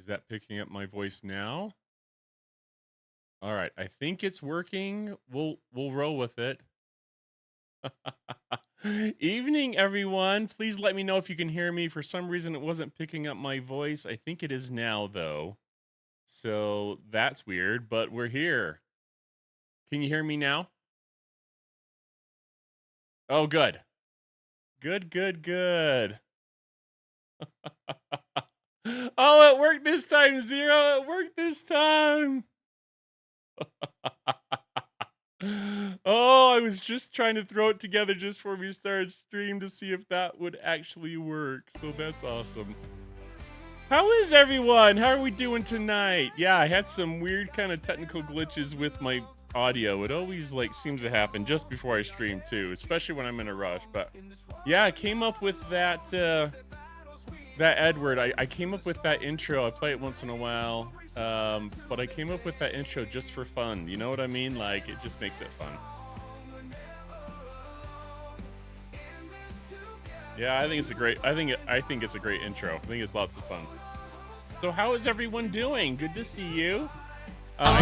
Is that picking up my voice now? All right, I think it's working. We'll roll with it. Evening, everyone. Please let me know if you can hear me. For some reason, it wasn't picking up my voice. I think it is now, though. So that's weird, but we're here. Can you hear me now? Oh, good. Good. Oh, it worked this time, Zero. It worked this time. Oh, I was just trying to throw it together just before we started stream to see if that would actually work. So that's awesome. How is everyone? How are we doing tonight? Yeah, I had some weird kind of technical glitches with my audio. It always seems to happen just before I stream too, especially when I'm in a rush. But yeah, I came up with that Edward. I came up with that intro. I play it once in a while. But I came up with that intro just for fun. You know what I mean? Like, it just makes it fun. Yeah, I think it's a great intro. I think it's lots of fun. So how is everyone doing? Good to see you. I'm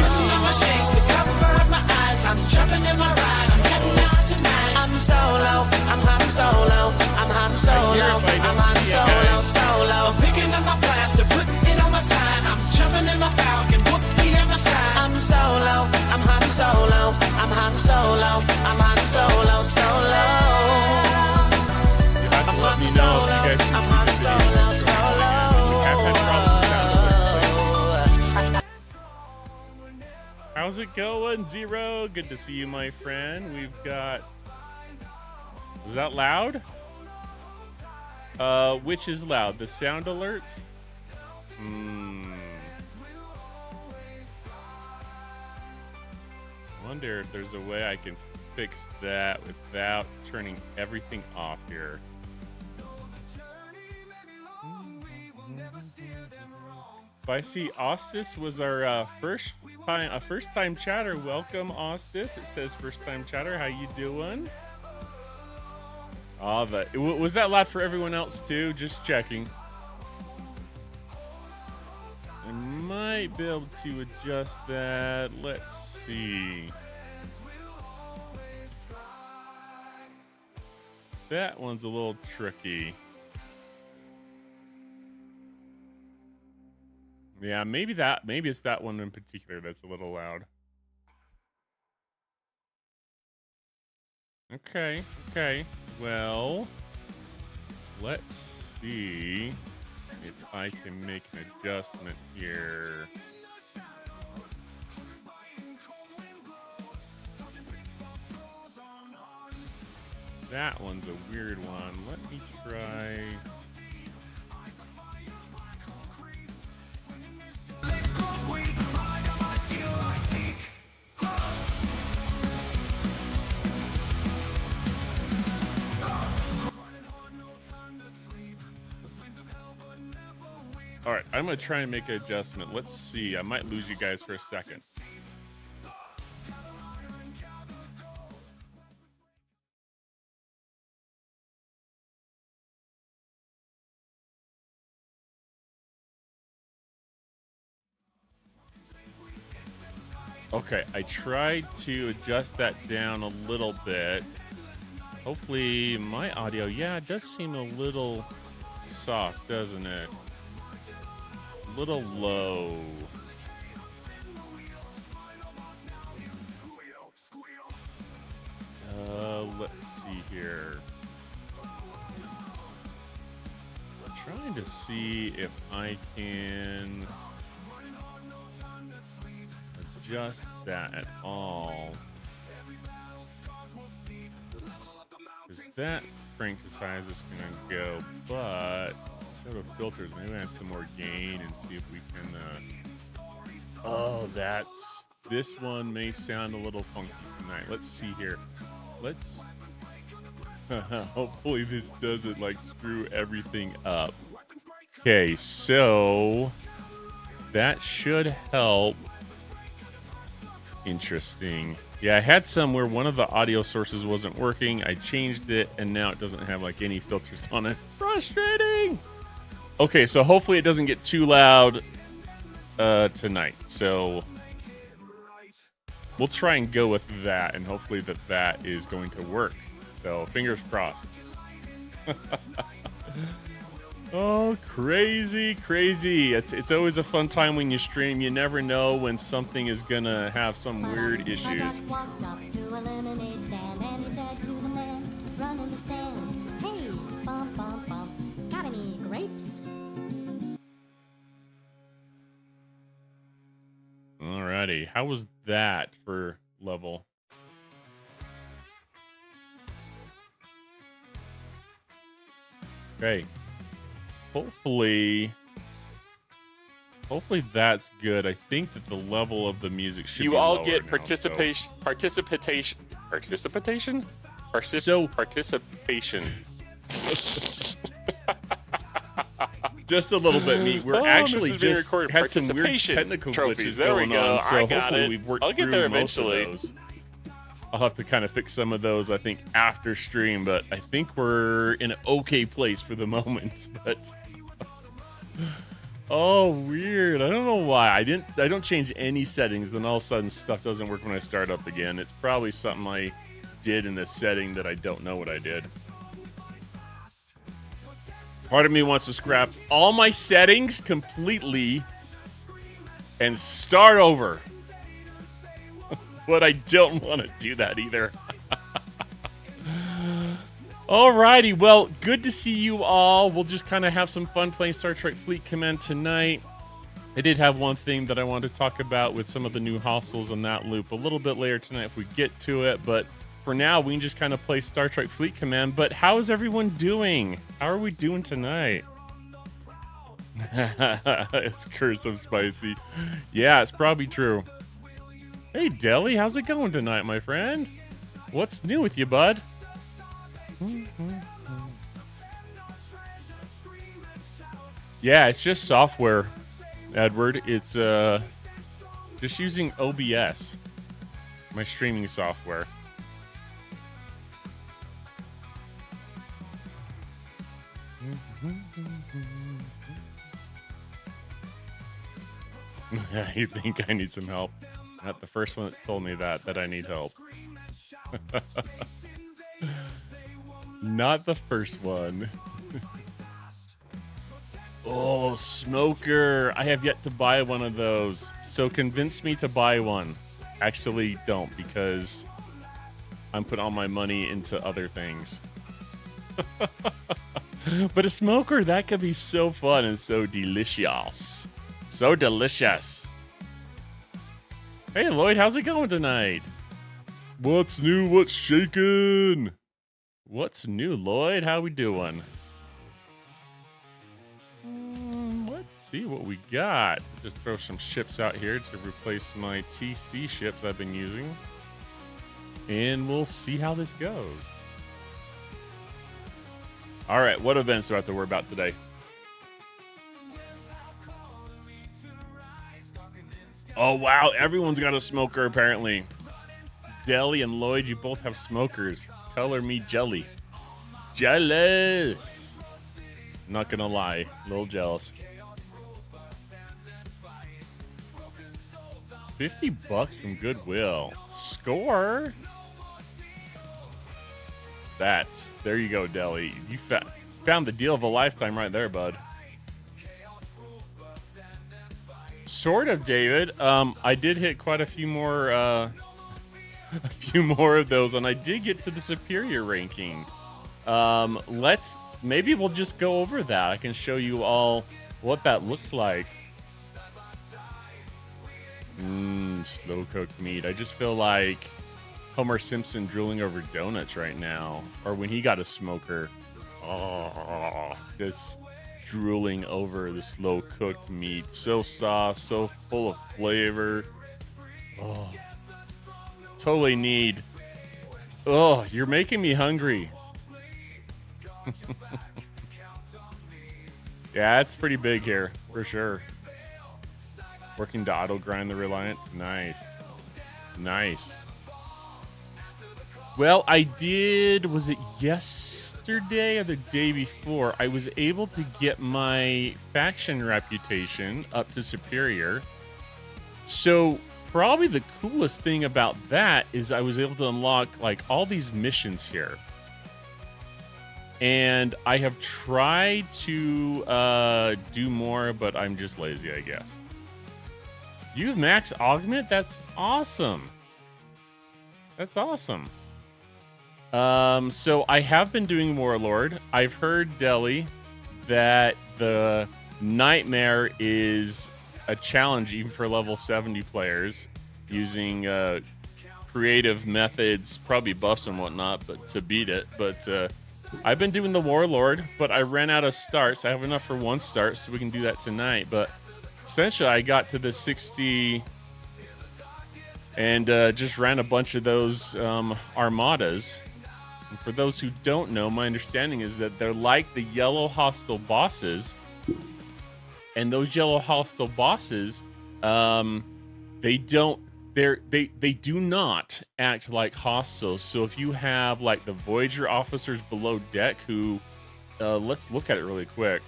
jumping in my ride. I'm heading out tonight. I'm solo. I'm Han Solo. I'm Han Solo. I'm Han Solo. Solo. Picking up my blaster, putting it on my side. I'm jumping in my Falcon, whoopie at my side. I'm solo. I'm Han Solo. I'm Han Solo. I'm Han Solo. Solo. You have to let me know if you guys can see the video. I've had problems with sound. How's it going, Zero? Good to see you, my friend. We've got... Was that loud? Which is loud? The sound alerts? I wonder if there's a way I can fix that without turning everything off here. I see Ostis was our first time chatter. Welcome, Ostis. It says first time chatter. How you doing? Was that loud for everyone else too? Just checking. I might be able to adjust that. Let's see. That one's a little tricky. Yeah, maybe it's that one in particular that's a little loud. Okay. Well, let's see if I can make an adjustment here. That one's a weird one. Let me try... All right, I'm going to try and make an adjustment. Let's see. I might lose you guys for a second. Okay, I tried to adjust that down a little bit. Hopefully my audio, yeah, it does seem a little soft, doesn't it? A little low. Let's see here. Trying to see if I can adjust that at all. Because that crank to size is gonna go, but go to filters, maybe add some more gain and see if we can this one may sound a little funky tonight. Let's see here. Hopefully this doesn't screw everything up. Okay, so that should help. Interesting. Yeah, I had some where one of the audio sources wasn't working. I changed it and now it doesn't have any filters on it. Frustrating. Okay, so hopefully it doesn't get too loud tonight. So we'll try and go with that, and hopefully that is going to work. So fingers crossed. Oh, crazy, crazy. It's always a fun time when you stream. You never know when something is going to have some weird issues. I just walked up to a lemonade stand and he said to the man running the stand, "Hey, bum, bum, bum, got any grapes?" Alrighty, how was that for level? Okay. Hopefully that's good. I think that the level of the music should be You all lower get now, participation. just a little bit neat. We're actually this is being just recorded. had some weird Participation technical trophies. glitches There we going go. on, so I got hopefully it. we've worked I'll get through there most of eventually. those. I'll have to kind of fix some of those, I think, after stream, but I think we're in an okay place for the moment. But oh, weird. I don't know why. I don't change any settings, then all of a sudden stuff doesn't work when I start up again. It's probably something I did in this setting that I don't know what I did. Part of me wants to scrap all my settings completely and start over. But I don't want to do that either. Alrighty, well, good to see you all. We'll just kind of have some fun playing Star Trek Fleet Command tonight. I did have one thing that I wanted to talk about with some of the new hostels in that loop a little bit later tonight if we get to it. But for now, we can just kind of play Star Trek Fleet Command. But how is everyone doing? How are we doing tonight? It's Curse of Spicy. Yeah, it's probably true. Hey, Deli, how's it going tonight, my friend? What's new with you, bud? Yeah, it's just software, Edward. It's just using OBS, my streaming software. You think I need some help? Not the first one that's told me that I need help. Not the first one. Oh, smoker. I have yet to buy one of those. So convince me to buy one. Actually, don't, because I'm putting all my money into other things. But a smoker, that could be so fun and so delicious. So delicious. Hey, Lloyd, how's it going tonight? What's new? What's shaking? What's new, Lloyd? How we doing? Let's see what we got. Just throw some ships out here to replace my TC ships I've been using. And we'll see how this goes. All right, what events do I have to worry about today? Oh, wow. Everyone's got a smoker, apparently. Deli and Lloyd, you both have smokers. Color me jelly. Jealous. Not gonna lie. A little jealous. $50 from Goodwill. Score. There you go, Deli. You found the deal of a lifetime right there, bud. Sort of, David. I did hit quite a few more of those, and I did get to the superior ranking. Maybe we'll just go over that. I can show you all what that looks like. Slow cooked meat. I just feel like Homer Simpson drooling over donuts right now, or when he got a smoker. Oh, just drooling over the slow cooked meat. So soft, so full of flavor. Oh, totally need. Oh, you're making me hungry. Yeah, it's pretty big here for sure. Working to auto grind the Reliant. Nice. Nice. Well, I did. Was it yesterday? yesterday or the day before, I was able to get my faction reputation up to superior. So probably the coolest thing about that is I was able to unlock like all these missions here. And I have tried to do more, but I'm just lazy, I guess. You've max augment? That's awesome. That's awesome. So I have been doing Warlord. I've heard, Deli, that the Nightmare is a challenge even for level 70 players using creative methods, probably buffs and whatnot, but to beat it. But I've been doing the Warlord, but I ran out of starts. I have enough for one start, so we can do that tonight. But essentially, I got to the 60 and just ran a bunch of those armadas. And for those who don't know, my understanding is that they're like the yellow hostile bosses. And those yellow hostile bosses, they do not act like hostiles. So if you have like the Voyager officers below deck who, let's look at it really quick.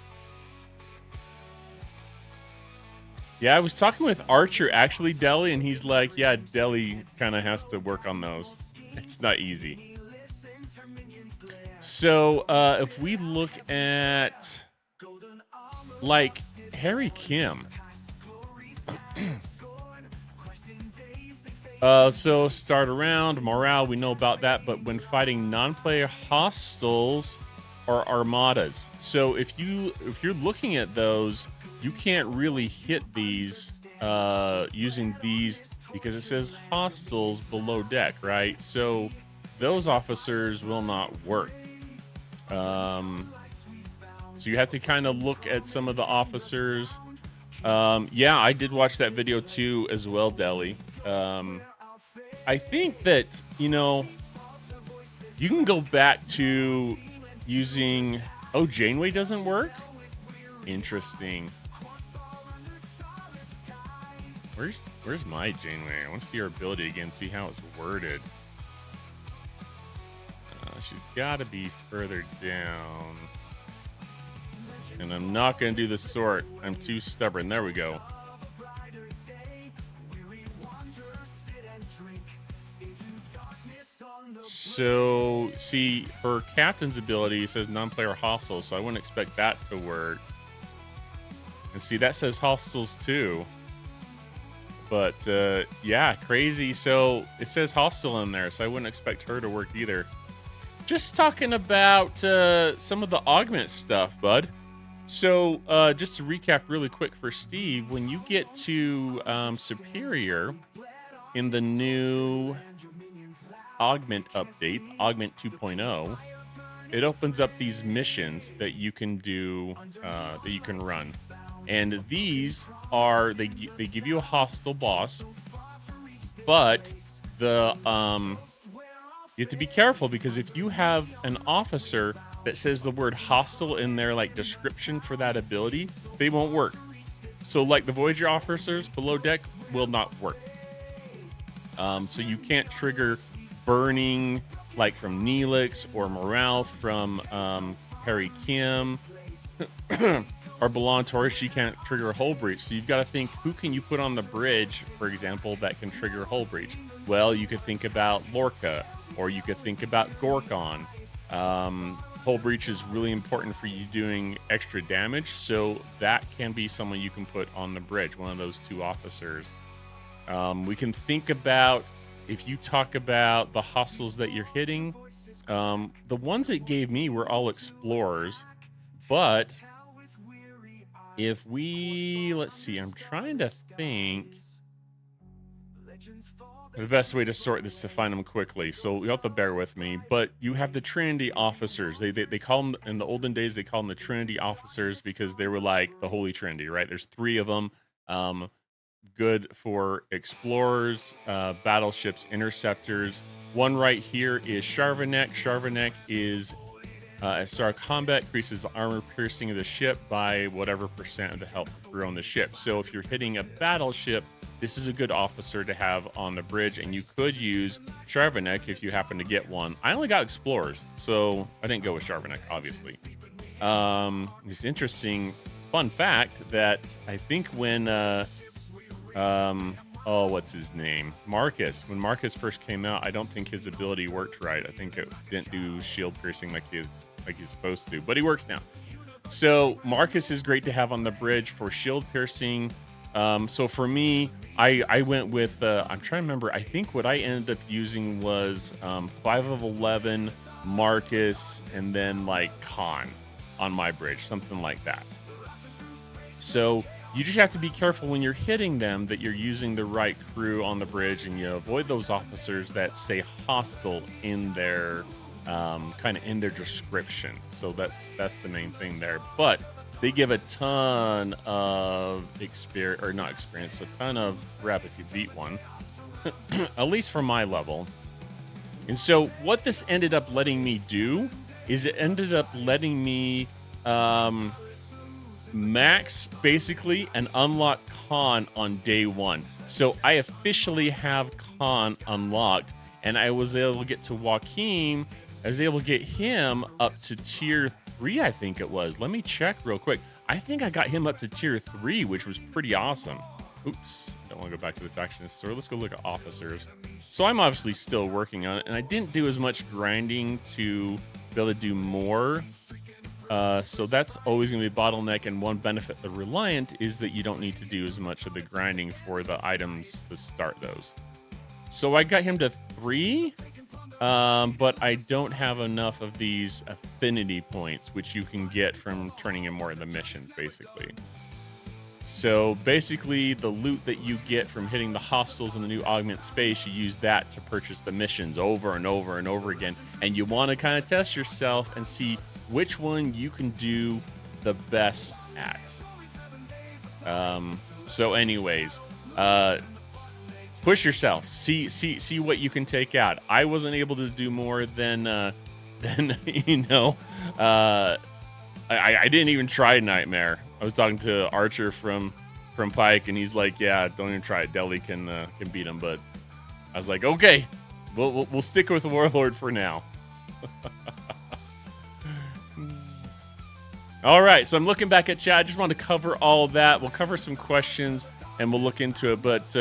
Yeah, I was talking with Archer, actually, Deli, and he's like, yeah, Deli kind of has to work on those. It's not easy. So if we look at like Harry Kim. So start around, morale, we know about that, but when fighting non-player hostiles or armadas. So if you're looking at those, you can't really hit these using these because it says hostiles below deck, right? So those officers will not work. So you have to kind of look at some of the officers. Yeah, I did watch that video too as well, Deli. I think that, you know, you can go back to using... Oh, Janeway doesn't work? Interesting. Where's my Janeway? I want to see her ability again, see how it's worded. She's got to be further down. And I'm not going to do the sort. I'm too stubborn. There we go. So, see, her captain's ability says non-player hostile, so I wouldn't expect that to work. And see, that says hostiles too. But, yeah, crazy. So, it says hostile in there, so I wouldn't expect her to work either. Just talking about some of the augment stuff, bud. So, just to recap really quick for Steve, when you get to Superior in the new Augment update, Augment 2.0, it opens up these missions that you can do, that you can run. And these are, they give you a hostile boss, but the, you have to be careful because if you have an officer that says the word hostile in their like description for that ability, they won't work. So like the Voyager officers below deck will not work. So you can't trigger burning like from Neelix or morale from Harry Kim or Belantor. She can't trigger a hull breach. So you've got to think, who can you put on the bridge, for example, that can trigger a hull breach? Well, you could think about Lorca, or you could think about Gorkon. Hull breach is really important for you doing extra damage, so that can be someone you can put on the bridge, one of those two officers. We can think about, if you talk about the hostiles that you're hitting, the ones it gave me were all explorers, but if we, let's see, I'm trying to think the best way to sort this to find them quickly, so you have to bear with me. But you have the Trinity officers. They call them, in the olden days, they call them the Trinity officers because they were like the Holy Trinity, right? There's three of them. Good for explorers, battleships, interceptors. One right here is Charvanek. Charvanek is At start of combat, increases the armor piercing of the ship by whatever percent of the health crew on the ship. So if you're hitting a battleship, this is a good officer to have on the bridge, and you could use Charvanek if you happen to get one. I only got explorers, so I didn't go with Charvanek, obviously. It's interesting fun fact that I think when what's his name? Marcus. When Marcus first came out, I don't think his ability worked right. I think it didn't do shield piercing like he's supposed to, but he works now. So Marcus is great to have on the bridge for shield piercing. So for me, I went with, I'm trying to remember, I think what I ended up using was 5 of 11, Marcus, and then like Khan on my bridge, something like that. So you just have to be careful when you're hitting them that you're using the right crew on the bridge, and you avoid those officers that say hostile in their kind of in their description. So that's the main thing there. But they give a ton of experience, or not experience, a ton of rep if you beat one, at least for my level. And so what this ended up letting me do is it ended up letting me max basically and unlock Khan on day 1. So I officially have Khan unlocked, and I was able to get to Joaquin. I was able to get him up to tier 3, I think it was. Let me check real quick. I think I got him up to tier 3, which was pretty awesome. Oops, don't want to go back to the faction store. Let's go look at officers. So I'm obviously still working on it, and I didn't do as much grinding to be able to do more. So that's always going to be a bottleneck, and one benefit the Reliant is that you don't need to do as much of the grinding for the items to start those. So I got him to 3, but I don't have enough of these affinity points, which you can get from turning in more of the missions, basically. So basically, the loot that you get from hitting the hostiles in the new Augment space, you use that to purchase the missions over and over and over again. And you want to kind of test yourself and see which one you can do the best at. So anyways, push yourself. See what you can take out. I wasn't able to do more than I didn't even try Nightmare. I was talking to Archer from Pike, and he's like, "Yeah, don't even try it. Deli can beat him." But I was like, "Okay, we'll stick with Warlord for now." All right, so I'm looking back at chat. I just want to cover all of that. We'll cover some questions, and we'll look into it. But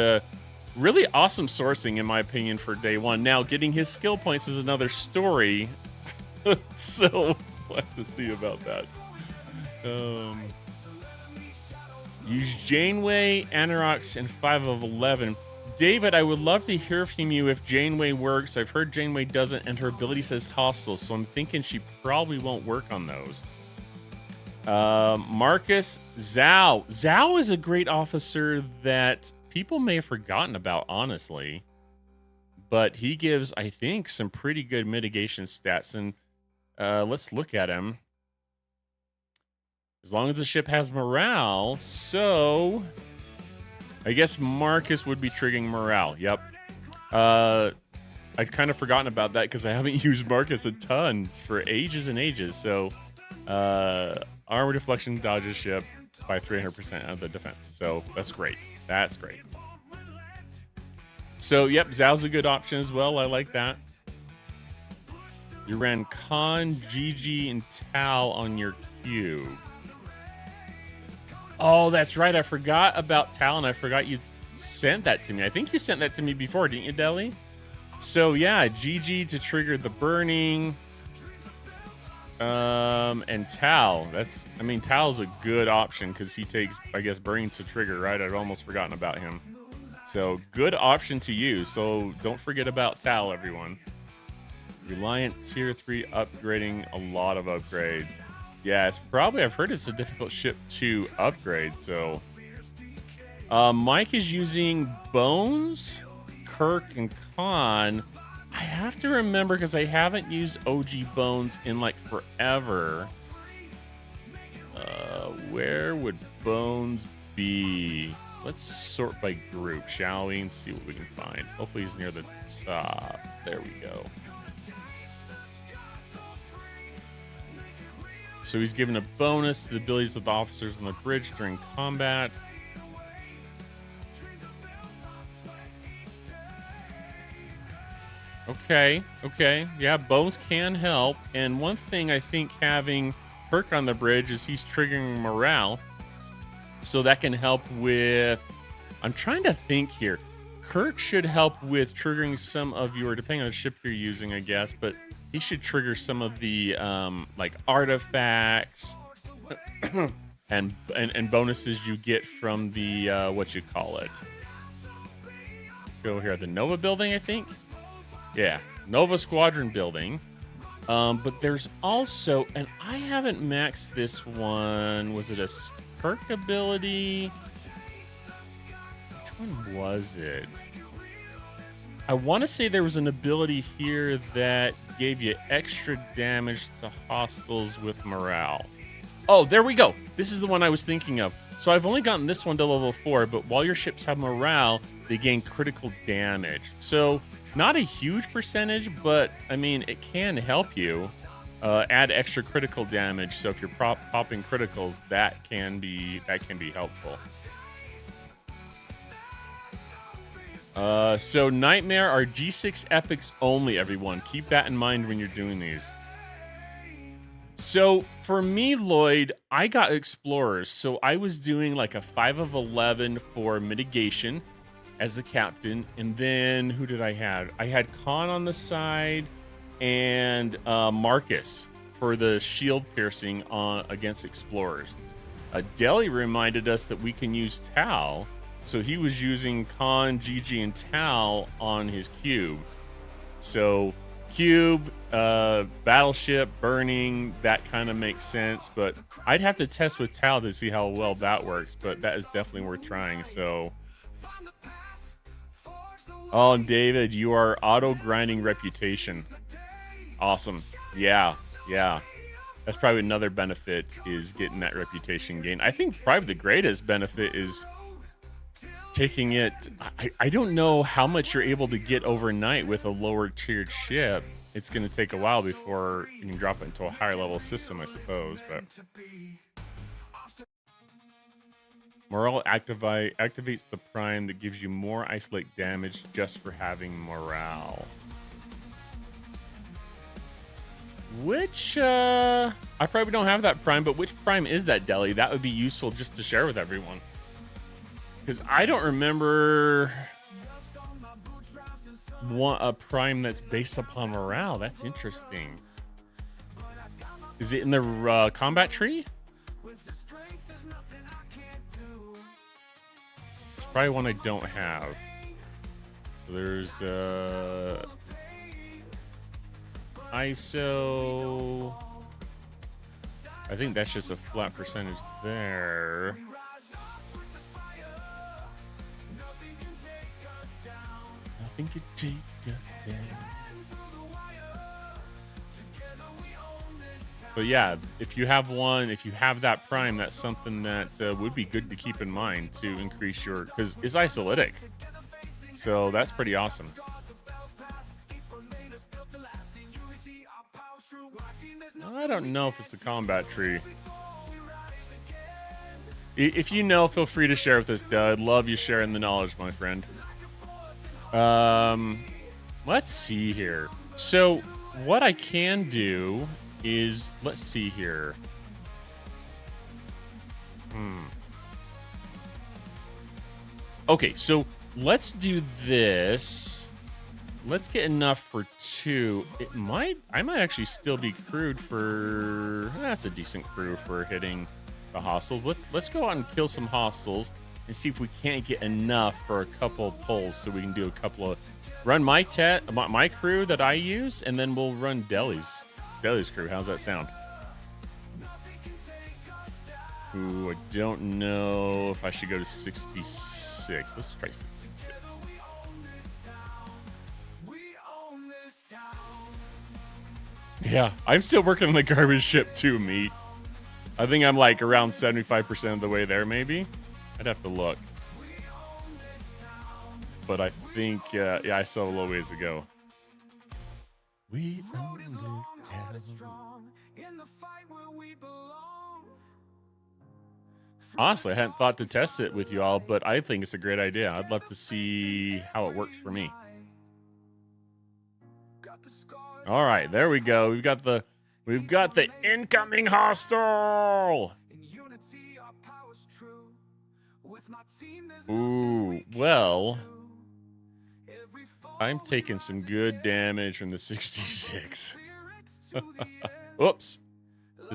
really awesome sourcing, in my opinion, for day 1. Now, getting his skill points is another story. So we'll have to see about that. Use Janeway, Anorax, and 5 of 11. David, I would love to hear from you if Janeway works. I've heard Janeway doesn't, and her ability says hostile, so I'm thinking she probably won't work on those. Marcus, Zhao. Zhao is a great officer that people may have forgotten about, honestly. But he gives, I think, some pretty good mitigation stats. And let's look at him. As long as the ship has morale, so I guess Marcus would be triggering morale. Yep. I'd kind of forgotten about that because I haven't used Marcus a ton for ages and ages. So armor deflection dodges ship by 300% of the defense. So that's great. That's great. So, yep, Zhao's a good option as well. I like that. You ran Khan, Gigi, and Tal on your cube. Oh, that's right. I forgot about Tal, and I forgot you sent that to me. I think you sent that to me before, didn't you, Deli? So, yeah, Gigi to trigger the burning. And Tal. Tal's a good option because he takes, I guess, burning to trigger, right? I'd almost forgotten about him. So, good option to use. So, don't forget about Tal, everyone. Reliant tier 3 upgrading, a lot of upgrades. Yeah, it's probably, I've heard it's a difficult ship to upgrade, so. Mike is using Bones, Kirk, and Khan. I have to remember because I haven't used OG Bones in like forever. Where would Bones be? Let's sort by group, shall we? And see what we can find. Hopefully he's near the top. There we go. So he's given a bonus to the abilities of the officers on the bridge during combat. Okay, okay. Yeah, bows can help. And one thing I think having Kirk on the bridge is he's triggering morale. So that can help with... I'm trying to think here. Kirk should help with triggering some of your, depending on the ship you're using, I guess, but he should trigger some of the like artifacts and bonuses you get from the what you call it. Let's go here, the Nova building, I think. Yeah, Nova Squadron building. But there's also, and I haven't maxed this one. Was it a Kirk ability? Which one was it? I want to say there was an ability here that gave you extra damage to hostiles with morale. Oh, there we go. This is the one I was thinking of. So I've only gotten this one to level 4, but while your ships have morale, they gain critical damage. So not a huge percentage, but I mean, it can help you add extra critical damage. So if you're popping criticals, that can be helpful. So Nightmare are G6 epics only, everyone. Keep that in mind when you're doing these. So for me, Lloyd, I got Explorers. So I was doing like a 5 of 11 for mitigation as the captain. And then who did I have? I had Khan on the side and Marcus for the shield piercing against Explorers. Deli reminded us that we can use Tal. So he was using Khan, Gigi, and Tal on his cube. So cube, battleship, burning, that kind of makes sense. But I'd have to test with Tal to see how well that works. But that is definitely worth trying. So, oh, and David, you are auto-grinding reputation. Awesome. Yeah, yeah. That's probably another benefit, is getting that reputation gain. I think probably the greatest benefit is taking it. I don't know how much you're able to get overnight with a lower tiered ship. It's going to take a while before you can drop it into a higher level system, I suppose. But morale activates the prime that gives you more isolate damage just for having morale. Which I probably don't have that prime, but which prime is that, Deli? That would be useful just to share with everyone. Because I don't remember a prime that's based upon morale. That's interesting. Is it in the combat tree? It's probably one I don't have. So there's ISO. I think that's just a flat percentage there. Nothing could take us down. But yeah, if you have one, if you have that prime, that's something that would be good to keep in mind to increase your, because it's isolytic. So that's pretty awesome. I don't know if it's a combat tree. If you know, feel free to share with us, Dud. Love you sharing the knowledge, my friend. Let's see here. So what I can do is, let's see here. Okay, so let's do this. Let's get enough for 2. I might actually still be crewed for, that's a decent crew for hitting the hostiles. Let's go out and kill some hostiles and see if we can't get enough for a couple pulls, so we can do a couple of run my crew that I use, and then we'll run Deli's crew. How's that sound? Ooh, I don't know if I should go to 66. Let's try 66. Yeah, I'm still working on the garbage ship too, meat. I think I'm like around 75% of the way there, maybe. I'd have to look. But I think, yeah, I still have a little ways to go. We own this town. Honestly, I hadn't thought to test it with you all, but I think it's a great idea. I'd love to see how it works for me. All right, there we go. We've got the incoming hostile. Ooh, well, I'm taking some good damage from the 66. Oops.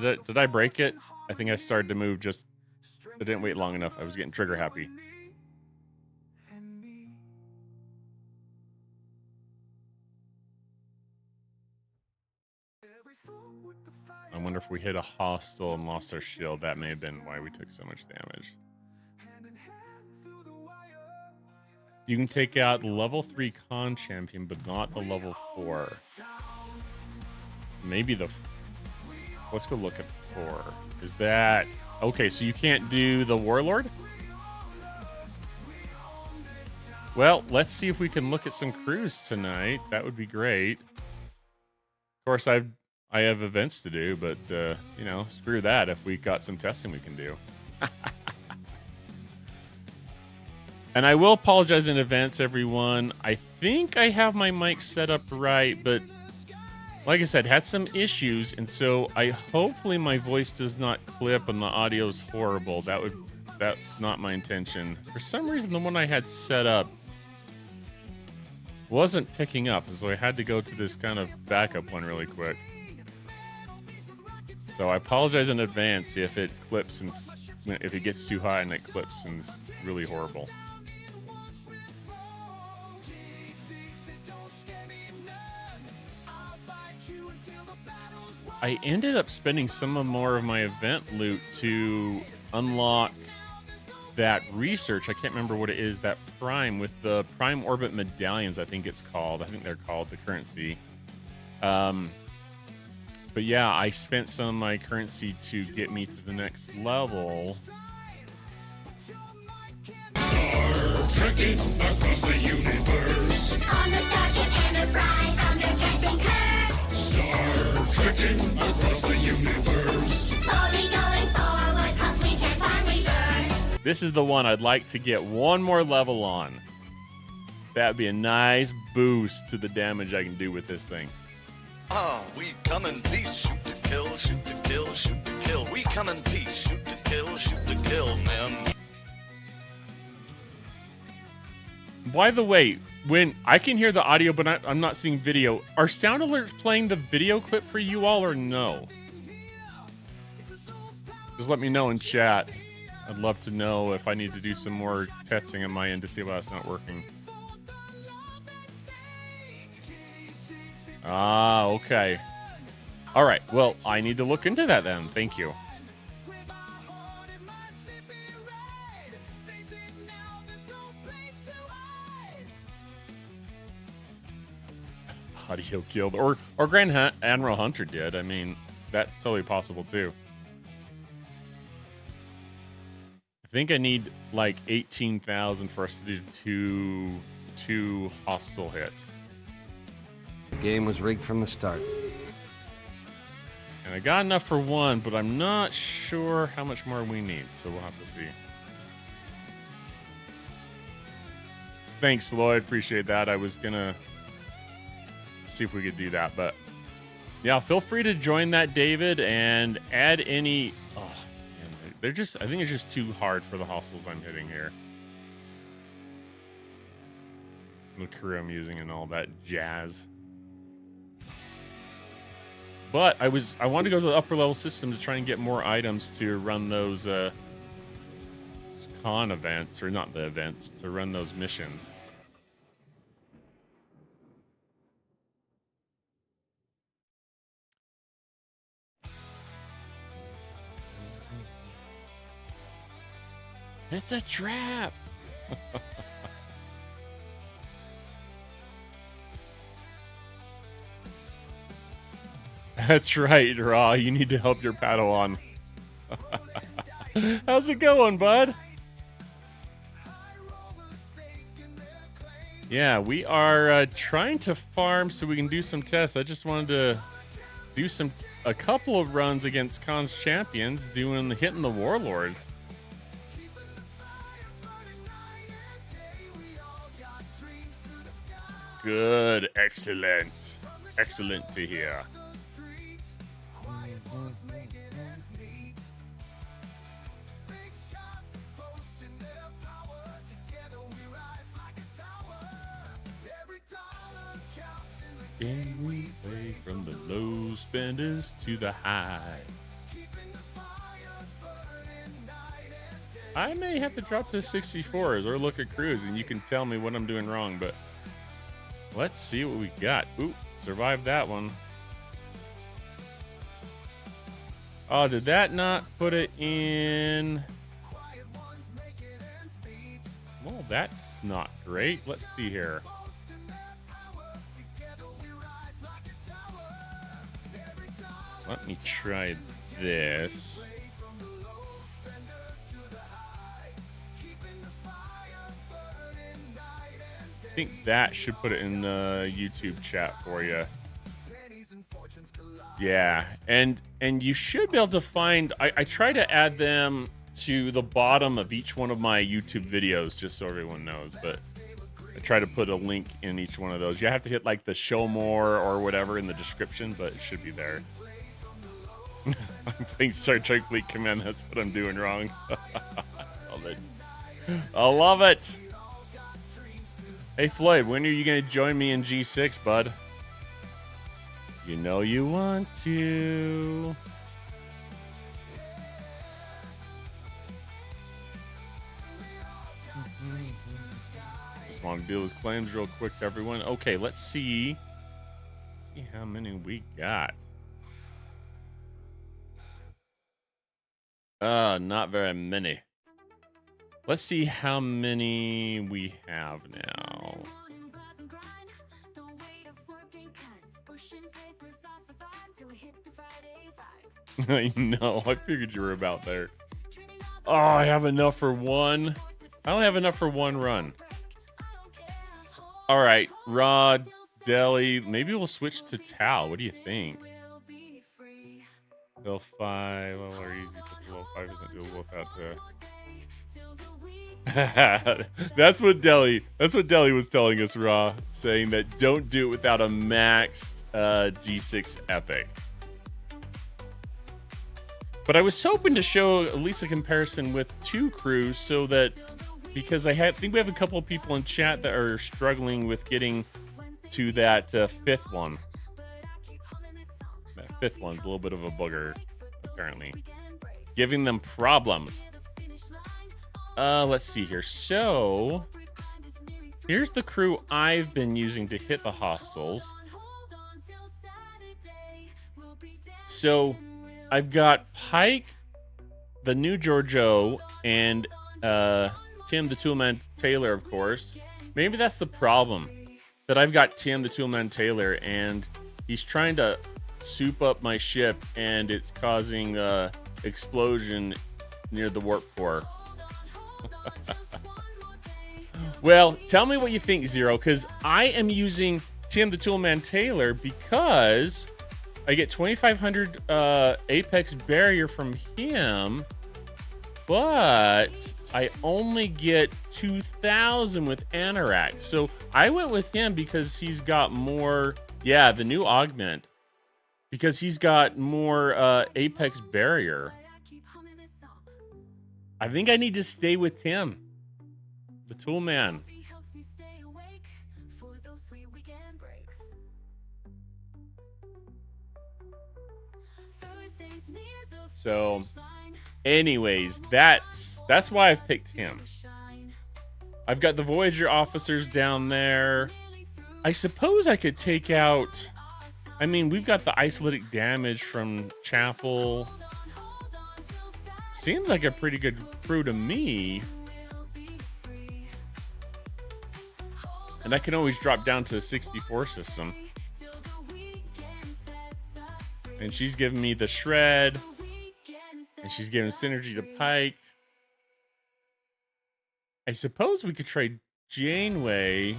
Did I break it? I think I started to move just... I didn't wait long enough. I was getting trigger happy. I wonder if we hit a hostile and lost our shield. That may have been why we took so much damage. You can take out the level 3 con champion, but not the level 4. Maybe the... Let's go look at 4. Is that... Okay, so you can't do the warlord? Well, let's see if we can look at some crews tonight. That would be great. Of course, I have events to do, but, you know, screw that if we got some testing we can do. And I will apologize in advance, everyone. I think I have my mic set up right, but like I said, had some issues, and so hopefully my voice does not clip and the audio's horrible. That's not my intention. For some reason, the one I had set up wasn't picking up, so I had to go to this kind of backup one really quick. So I apologize in advance if it clips and if it gets too high and it clips and it's really horrible. I ended up spending some more of my event loot to unlock that research. I can't remember what it is, that prime with the prime orbit medallions, I think it's called. I think they're called the currency. But yeah, I spent some of my currency to get me to the next level. Star trekking across the universe. On the Starship Enterprise under Captain Kirk. Star trekking across the universe. Only going forward 'cause we can't find reverse. This is the one I'd like to get one more level on. That'd be a nice boost to the damage I can do with this thing. We come in peace, shoot to kill, shoot to kill, shoot to kill. We come in peace, shoot to kill, man. By the way, when I can hear the audio, but I'm not seeing video, are sound alerts playing the video clip for you all or no? Just let me know in chat. I'd love to know if I need to do some more testing on my end to see why that's not working. Ah, okay. All right. Well, I need to look into that then. Thank you. Audio killed, or Grand Admiral Hunter did. I mean, that's totally possible too. I think I need like 18,000 for us to do two hostile hits. The game was rigged from the start. And I got enough for one, but I'm not sure how much more we need, so we'll have to see. Thanks, Lloyd. Appreciate that. I was gonna see if we could do that, but yeah, feel free to join that, David, and add any. Oh, man, they're just. I think it's just too hard for the hostiles I'm hitting here. The crew I'm using and all that jazz. But I wanted to go to the upper level system to try and get more items to run those con events, or not the events, to run those missions. It's a trap. That's right, Raw. You need to help your Padawan. How's it going, bud? Yeah, we are trying to farm so we can do some tests. I just wanted to do a couple of runs against Khan's champions, hitting the warlords. Good, excellent to hear. Can we play from the low spenders to the high? I may have to drop to 64s or look at cruise and you can tell me what I'm doing wrong, but let's see what we got. Ooh, survived that one. Oh, did that not put it in? Well, that's not great. Let's see here. Let me try this. I think that should put it in the YouTube chat for you. Yeah, and you should be able to find. I try to add them to the bottom of each one of my YouTube videos, just so everyone knows. But I try to put a link in each one of those. You have to hit like the show more or whatever in the description, but it should be there. I'm playing Star Trek Fleet Command. That's what I'm doing wrong. Love it. I love it. Hey Floyd, when are you gonna join me in G6, bud? You know you want to. Just want to deal with claims real quick, everyone. Okay, let's see. Let's see how many we got. Not very many. Let's see how many we have now. I know. I figured you were about there. Oh, I have enough for one. I only have enough for one run. All right, Rod, Deli. Maybe we'll switch to Tal. What do you think? Level 5, level are easy, but level 5 isn't doable without That's what Deli was telling us, Raw, saying that don't do it without a maxed G6 epic. But I was hoping to show at least a comparison with 2 crews so that, because I think we have a couple of people in chat that are struggling with getting to that 5th one. That 5th one's a little bit of a booger, apparently. Giving them problems. Let's see here. So, here's the crew I've been using to hit the hostiles. So, I've got Pike, the new Giorgio, and Tim the Toolman Taylor, of course. Maybe that's the problem, that I've got Tim the Toolman Taylor, and he's trying to soup up my ship, and it's causing explosion near the warp core. Well, tell me what you think, Zero, because I am using Tim the Toolman Taylor because I get 2,500 Apex barrier from him, but I only get 2,000 with Anorak. So I went with him because he's got more, yeah, the new Augment, because he's got more Apex barrier. I think I need to stay with Tim, the Toolman. So, anyways, that's why I've picked him. I've got the Voyager officers down there. I suppose I could take out, I mean, we've got the isolytic damage from Chapel. Seems like a pretty good crew to me. And I can always drop down to a 64 system. And she's giving me the shred. And she's giving synergy to Pike. I suppose we could trade Janeway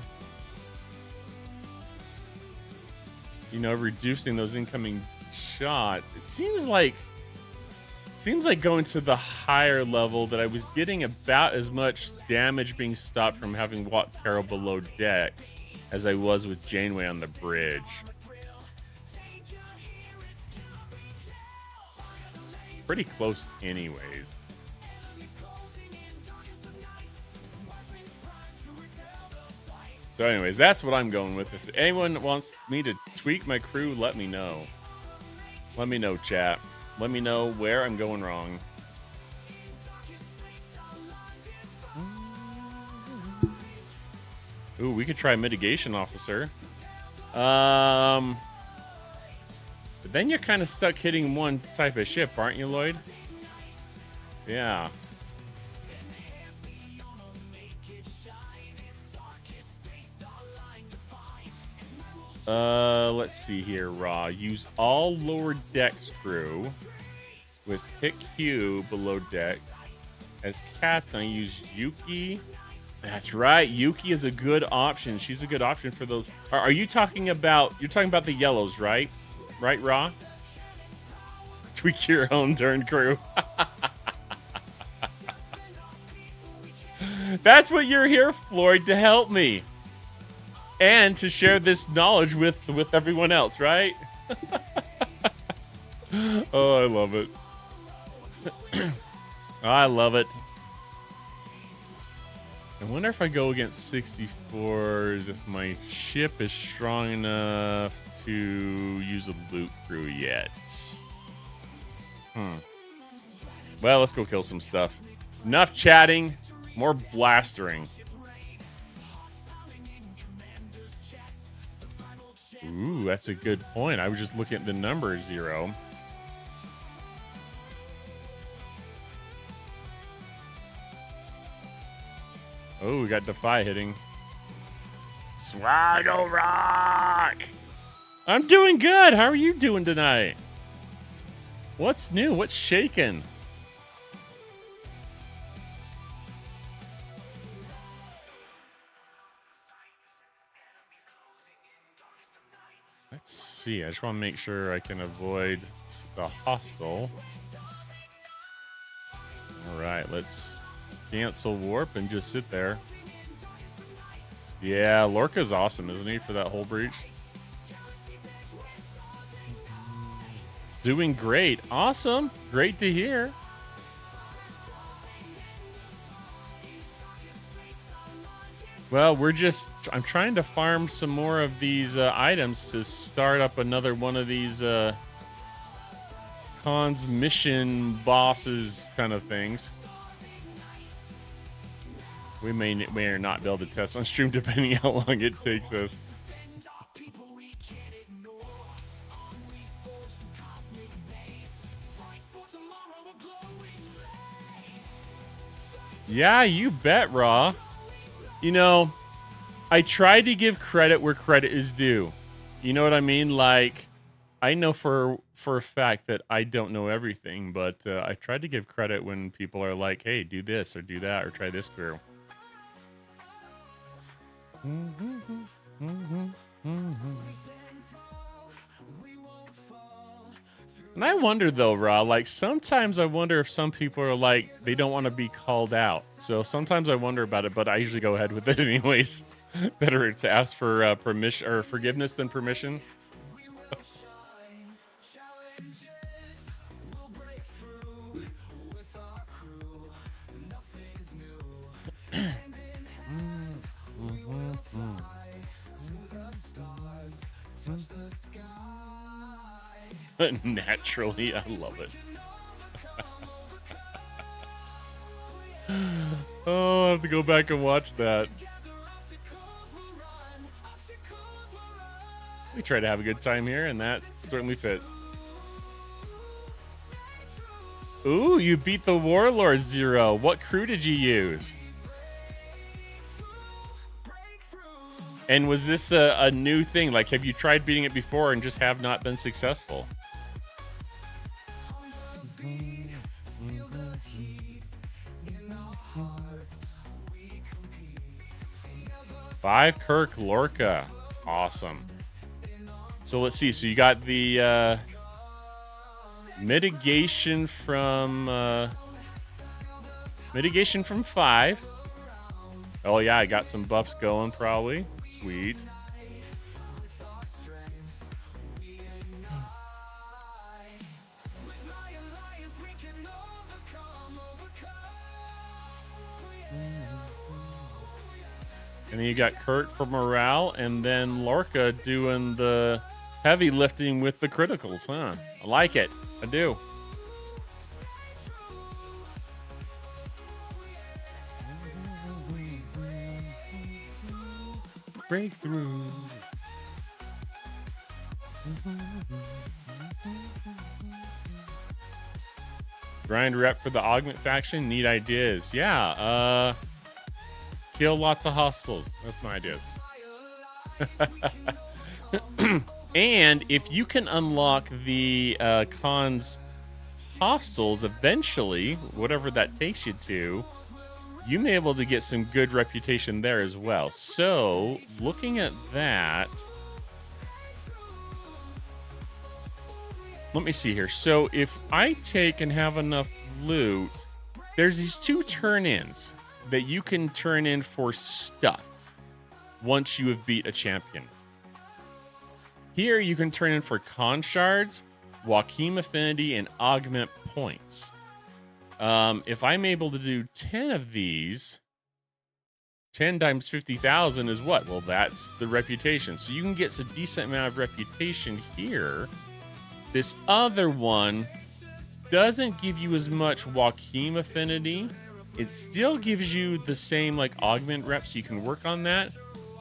you know, reducing those incoming shots. It seems like going to the higher level that I was getting about as much damage being stopped from having walked Carol below decks as I was with Janeway on the bridge. Pretty close anyways. So anyways, that's what I'm going with. If anyone wants me to tweak my crew, let me know. Let me know, chat. Let me know where I'm going wrong. Ooh, we could try mitigation officer. But then you're kind of stuck hitting one type of ship, aren't you, Lloyd? Yeah. Let's see here, Raw. Use all lower decks crew with pick Q below deck. As captain, I use Yuki. That's right. Yuki is a good option. She's a good option for those. Are you talking about? You're talking about the yellows, right? Right, Raw? Tweak your own turn crew. That's what you're here, Floyd, to help me. And to share this knowledge with everyone else, right? Oh, I love it. I love it. I wonder if I go against 64s, if my ship is strong enough to use a loot crew yet. Well, let's go kill some stuff. Enough chatting, more blastering. Ooh, that's a good point. I was just looking at the number 0. Oh, we got Defy hitting. Swaggle Rock! I'm doing good. How are you doing tonight? What's new? What's shaking? Let's see. I just want to make sure I can avoid the hostile. All right, let's cancel warp and just sit there. Yeah, Lorca's awesome, isn't he, for that whole breach? Doing great. Awesome. Great to hear. Well, I'm trying to farm some more of these items to start up another one of these cons mission bosses kind of things. We may or not be able to test on stream depending how long it takes us. Yeah, you bet, Raw. You know, I try to give credit where credit is due. You know what I mean? Like, I know for a fact that I don't know everything, but I try to give credit when people are like, hey, do this or do that or try this crew. And I wonder though, Ra, like sometimes I wonder if some people are like, they don't want to be called out. So sometimes I wonder about it, but I usually go ahead with it anyways. Better to ask for permission or forgiveness than permission. Naturally, I love it. Oh, I have to go back and watch that. We try to have a good time here, and that certainly fits. Ooh, you beat the Warlord 0. What crew did you use? And was this a new thing? Like, have you tried beating it before and just have not been successful? Five Kirk Lorca. Awesome. So let's see. So you got the mitigation from 5. Oh yeah, I got some buffs going probably. Sweet. And then you got Kurt for morale, and then Lorca doing the heavy lifting with the criticals, huh? I like it. I do. Breakthrough. Grind rep for the Augment faction. Neat ideas. Yeah. Kill lots of hostiles. That's my ideas. And if you can unlock the Khan's hostiles eventually, whatever that takes you to, you may be able to get some good reputation there as well. So, looking at that, let me see here. So, if I take and have enough loot, there's these 2 turn-ins that you can turn in for stuff once you have beat a champion. Here, you can turn in for Khan shards, Joachim affinity, and augment points. If I'm able to do 10 of these, 10 times 50,000 is what? Well, that's the reputation. So you can get a decent amount of reputation here. This other one doesn't give you as much Joachim affinity. It still gives you the same like augment reps. You can work on that,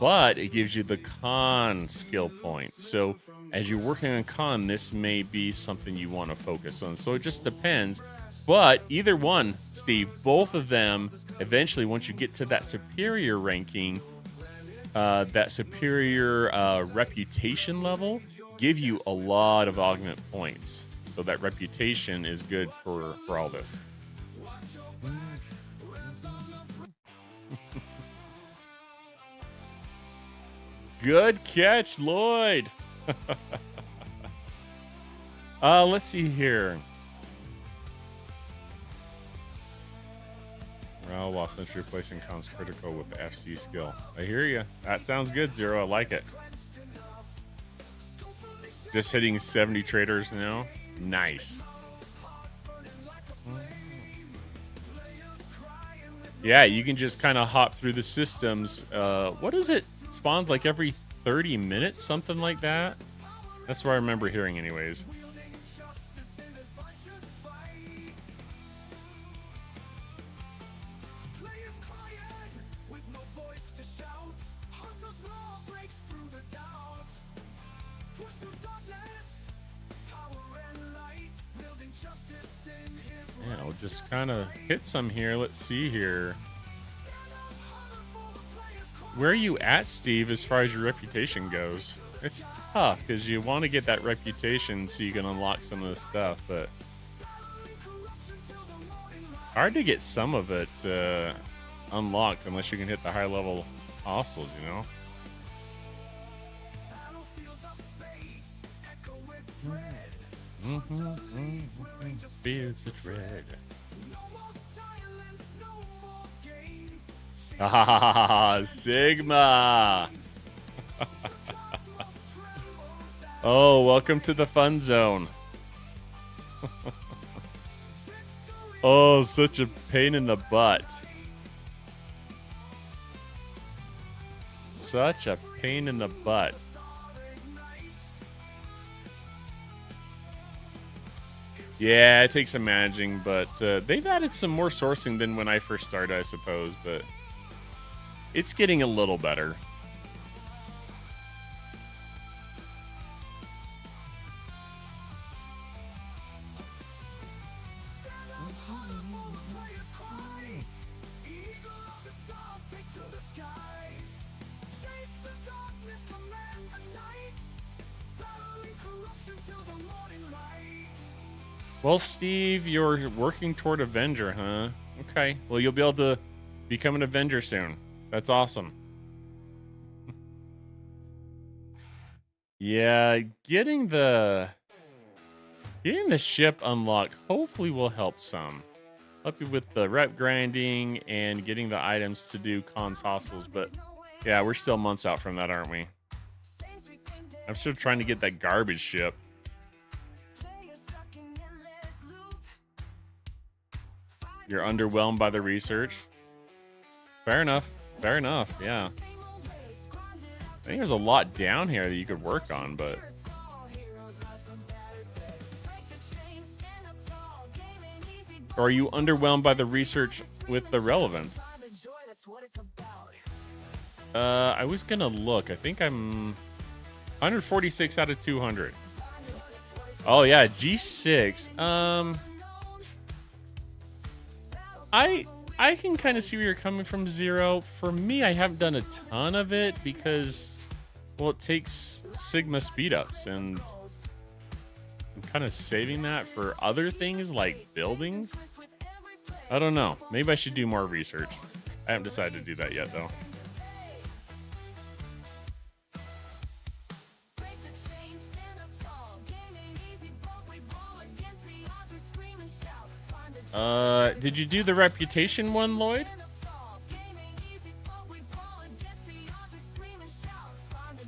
but it gives you the Khan skill points. So as you're working on Khan, this may be something you want to focus on. So it just depends. But either one, Steve, both of them, eventually, once you get to that superior ranking, that superior reputation level, give you a lot of augment points. So that reputation is good for all this. Good catch, Lloyd. Let's see here. Morale while sentry replacing Khan's critical with the FC skill. I hear you. That sounds good, Zero. I like it. Just hitting 70 traders now. Nice. Yeah, you can just kind of hop through the systems. What is it? Spawns like every 30 minutes, something like that. That's what I remember hearing anyways. Yeah, we'll just kind of hit some here. Let's see here. Where are you at, Steve, as far as your reputation goes? It's tough because you want to get that reputation so you can unlock some of this stuff, but hard to get some of it unlocked unless you can hit the high level hostiles, you know? Beards of dread. Ah, Sigma. Oh, welcome to the fun zone. Oh, such a pain in the butt. Such a pain in the butt. Yeah, it takes some managing, but they've added some more sourcing than when I first started, I suppose, but it's getting a little better. Well, Steve, you're working toward Avenger, huh? Okay. Well, you'll be able to become an Avenger soon. That's awesome. Yeah, getting the ship unlocked hopefully will help some. Help you with the rep grinding and getting the items to do cons hostiles, but yeah, we're still months out from that, aren't we? I'm still trying to get that garbage ship. You're underwhelmed by the research. Fair enough. Fair enough. Yeah. I think there's a lot down here that you could work on, but or are you underwhelmed by the research with the relevant? I was gonna look. I think I'm 146 out of 200. Oh yeah, G6. I can kind of see where you're coming from, Zero. For me, I haven't done a ton of it because, well, it takes Sigma speed ups, and I'm kind of saving that for other things like building. I don't know. Maybe I should do more research. I haven't decided to do that yet, though. Did you do the reputation one, Lloyd?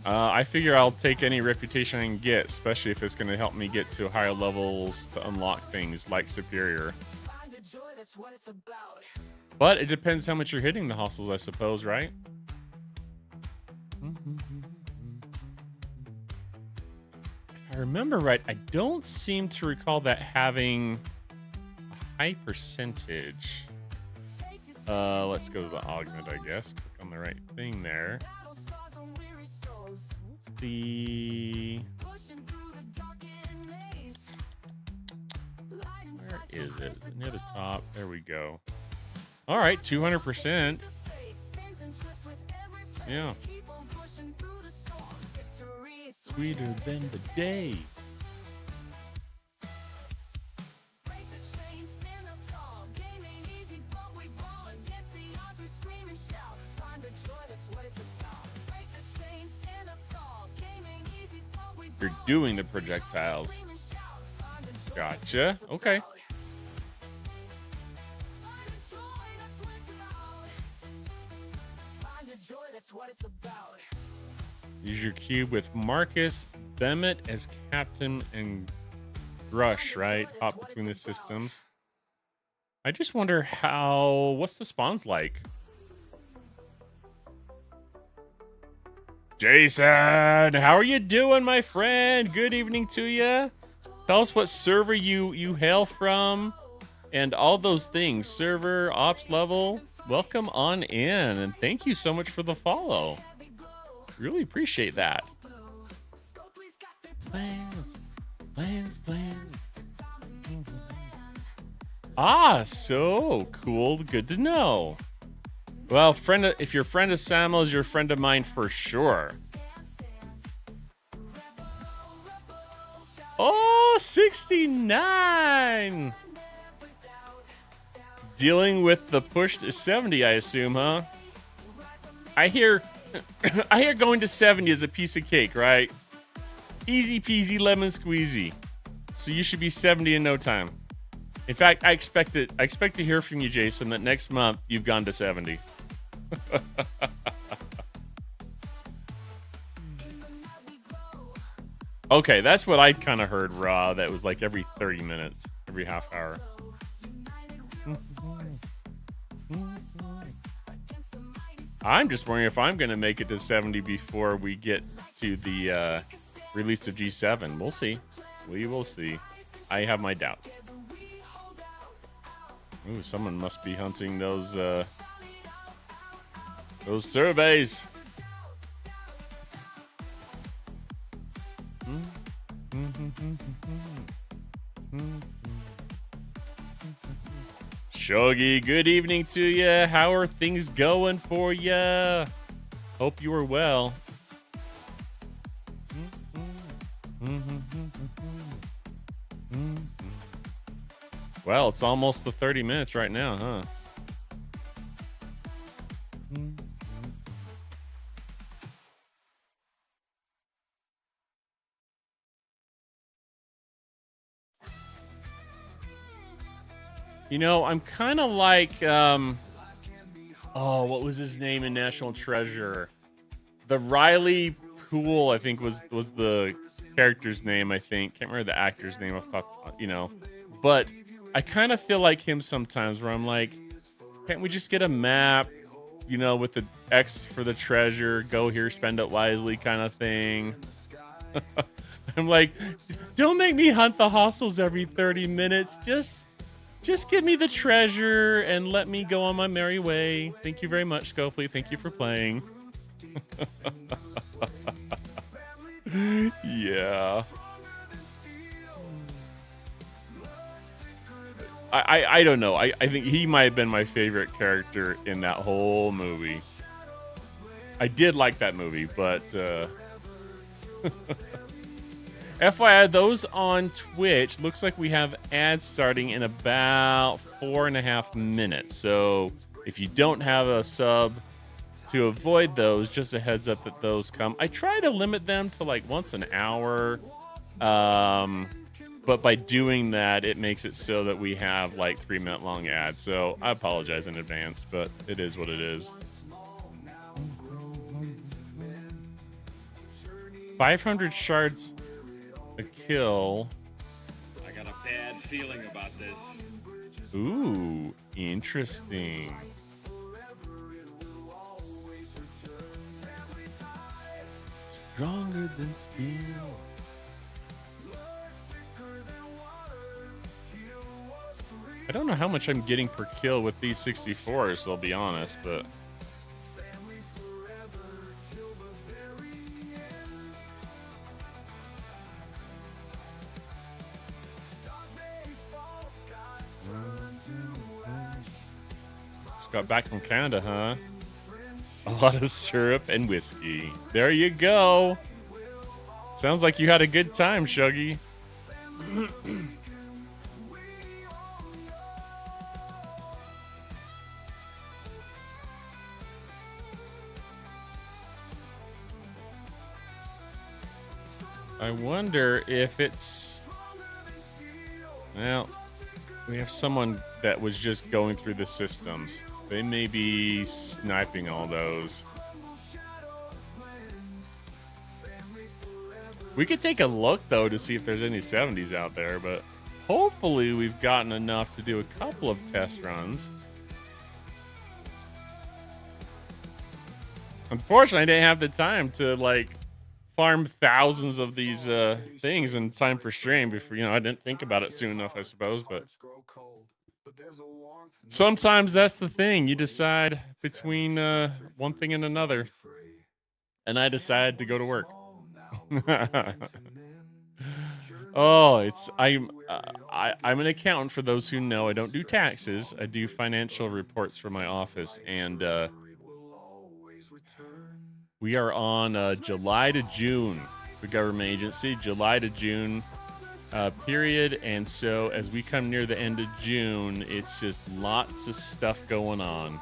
I figure I'll take any reputation I can get, especially if it's going to help me get to higher levels to unlock things like Superior. But it depends how much you're hitting the hostels, I suppose, right? If I remember right, I don't seem to recall that having a high percentage. Let's go to the augment, I guess. Click on the right thing there. What's the... Where is it? Is it near the top? There we go. All right, 200%. Yeah. Sweeter than the day. You're doing the projectiles. Gotcha. Okay. Use your cube with Marcus Bemet as captain and Rush, right? Hop between the systems. I just wonder what's the spawns like? Jason, how are you doing, my friend? Good evening to you. Tell us what server you hail from and all those things. Server, ops level. Welcome on in, and thank you so much for the follow. Really appreciate that. Plans. Ah, so cool. Good to know. Well, if you're a friend of Samuel's, you're a friend of mine for sure. Oh, 69. Dealing with the push to 70, I assume, huh? I hear going to 70 is a piece of cake, right? Easy peasy lemon squeezy. So you should be 70 in no time. In fact, I expect to hear from you, Jason, that next month you've gone to 70. Okay, that's what I kind of heard raw. That was like every 30 minutes, every half hour. I'm just wondering if I'm going to make it to 70 before we get to the release of G7. We'll see. We will see. I have my doubts. Ooh, someone must be hunting those surveys. Shogi, good evening to you. How are things going for you? Hope you are well. Well, it's almost the 30 minutes right now, huh? You know, I'm kind of like, oh, what was his name in National Treasure? The Riley Poole, I think was the character's name. I think can't remember the actor's name off the top, you know. But I kind of feel like him sometimes, where I'm like, can't we just get a map, you know, with the X for the treasure, go here, spend it wisely, kind of thing. I'm like, don't make me hunt the hostels every 30 minutes. Just give me the treasure and let me go on my merry way. Thank you very much, Scopely. Thank you for playing. Yeah. I don't know. I think he might have been my favorite character in that whole movie. I did like that movie, but FYI, those on Twitch, looks like we have ads starting in about 4.5 minutes. So if you don't have a sub, to avoid those, just a heads up that those come. I try to limit them to like once an hour. But by doing that, it makes it so that we have like 3-minute long ads. So I apologize in advance, but it is what it is. 500 shards a kill. I got a bad feeling about this. Ooh, interesting. Stronger than steel. I don't know how much I'm getting per kill with these 64s, I'll be honest, but just got back from Canada, huh? A lot of syrup and whiskey. There you go. Sounds like you had a good time, Shuggy. I wonder if it's... Well, we have someone that was just going through the systems. They may be sniping all those. We could take a look, though, to see if there's any 70s out there, but hopefully we've gotten enough to do a couple of test runs. Unfortunately, I didn't have the time to, like, farm thousands of these things in time for stream before, you know, I didn't think about it soon enough, I suppose, but sometimes that's the thing. You decide between one thing and another, and I decided to go to work. Oh, I'm an accountant. For those who know, I don't do taxes. I do financial reports for my office, and we are on July to June, the government agency, July to June period. And so as we come near the end of June, it's just lots of stuff going on.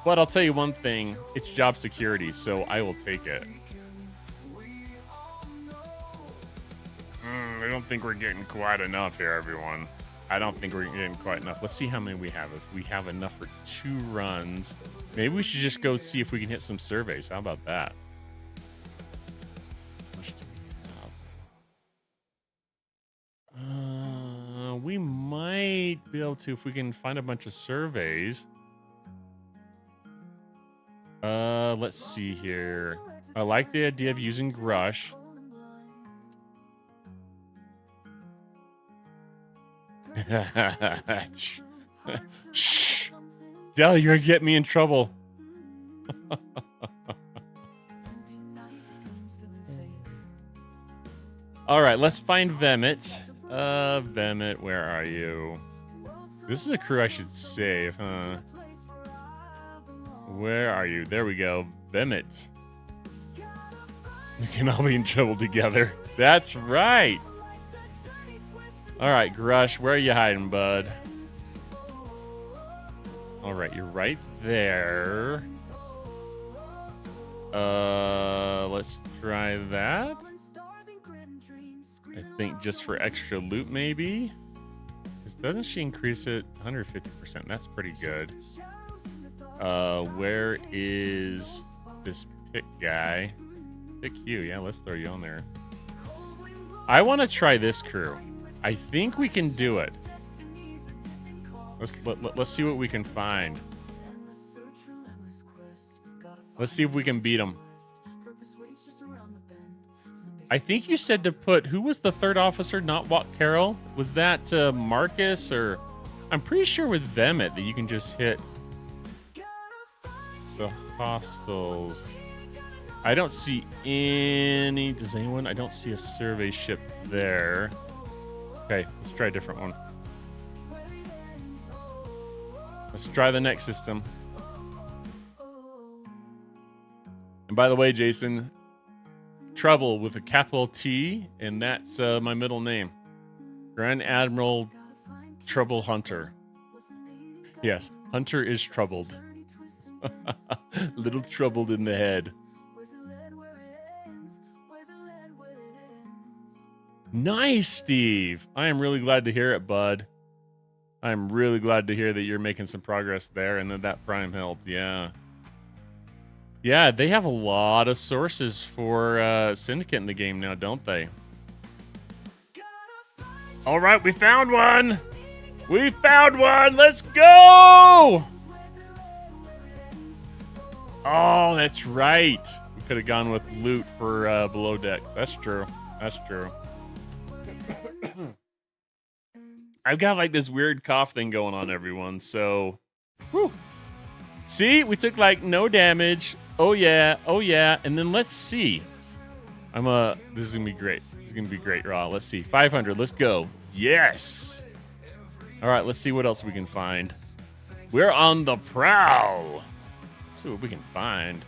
But I'll tell you one thing, it's job security, so I will take it. I don't think we're getting quite enough here, everyone. I don't think we're getting quite enough. Let's see how many we have. If we have enough for 2 runs, maybe we should just go see if we can hit some surveys. How about that? We might be able to if we can find a bunch of surveys. Let's see here. I like the idea of using Grush. Shh. Dell, you're gonna get me in trouble. All right, let's find Vemet. Vemet, where are you? This is a crew I should save, huh? Where are you? There we go. Vemet. We can all be in trouble together. That's right. All right, Grush, where are you hiding, bud? All right, you're right there. Let's try that. I think just for extra loot, maybe. Doesn't she increase it 150%? That's pretty good. Where is this pick guy? Pick you. Yeah, let's throw you on there. I want to try this crew. I think we can do it. Let's see what we can find. Let's see if we can beat them. I think you said to put, who was the third officer, not Watt Carroll? Was that Marcus or... I'm pretty sure with Vemet that you can just hit the hostiles. I don't see any... Does anyone? I don't see a survey ship there. Okay, let's try a different one. Let's try the next system. And by the way, Jason, Trouble with a capital T, and that's my middle name. Grand Admiral Trouble Hunter. Yes, Hunter is troubled. Little troubled in the head. Nice, Steve. I am really glad to hear it, bud. I'm really glad to hear that you're making some progress there and that Prime helped. Yeah. Yeah, they have a lot of sources for Syndicate in the game now, don't they? All right, we found one. We found one. Let's go. Oh, that's right. We could have gone with loot for below decks. That's true. That's true. I've got like this weird cough thing going on, everyone. So, whew. See, we took like no damage. Oh yeah, oh yeah. And then let's see. This is gonna be great. This is gonna be great, Raw. Let's see. 500. Let's go. Yes. All right. Let's see what else we can find. We're on the prowl. Let's see what we can find.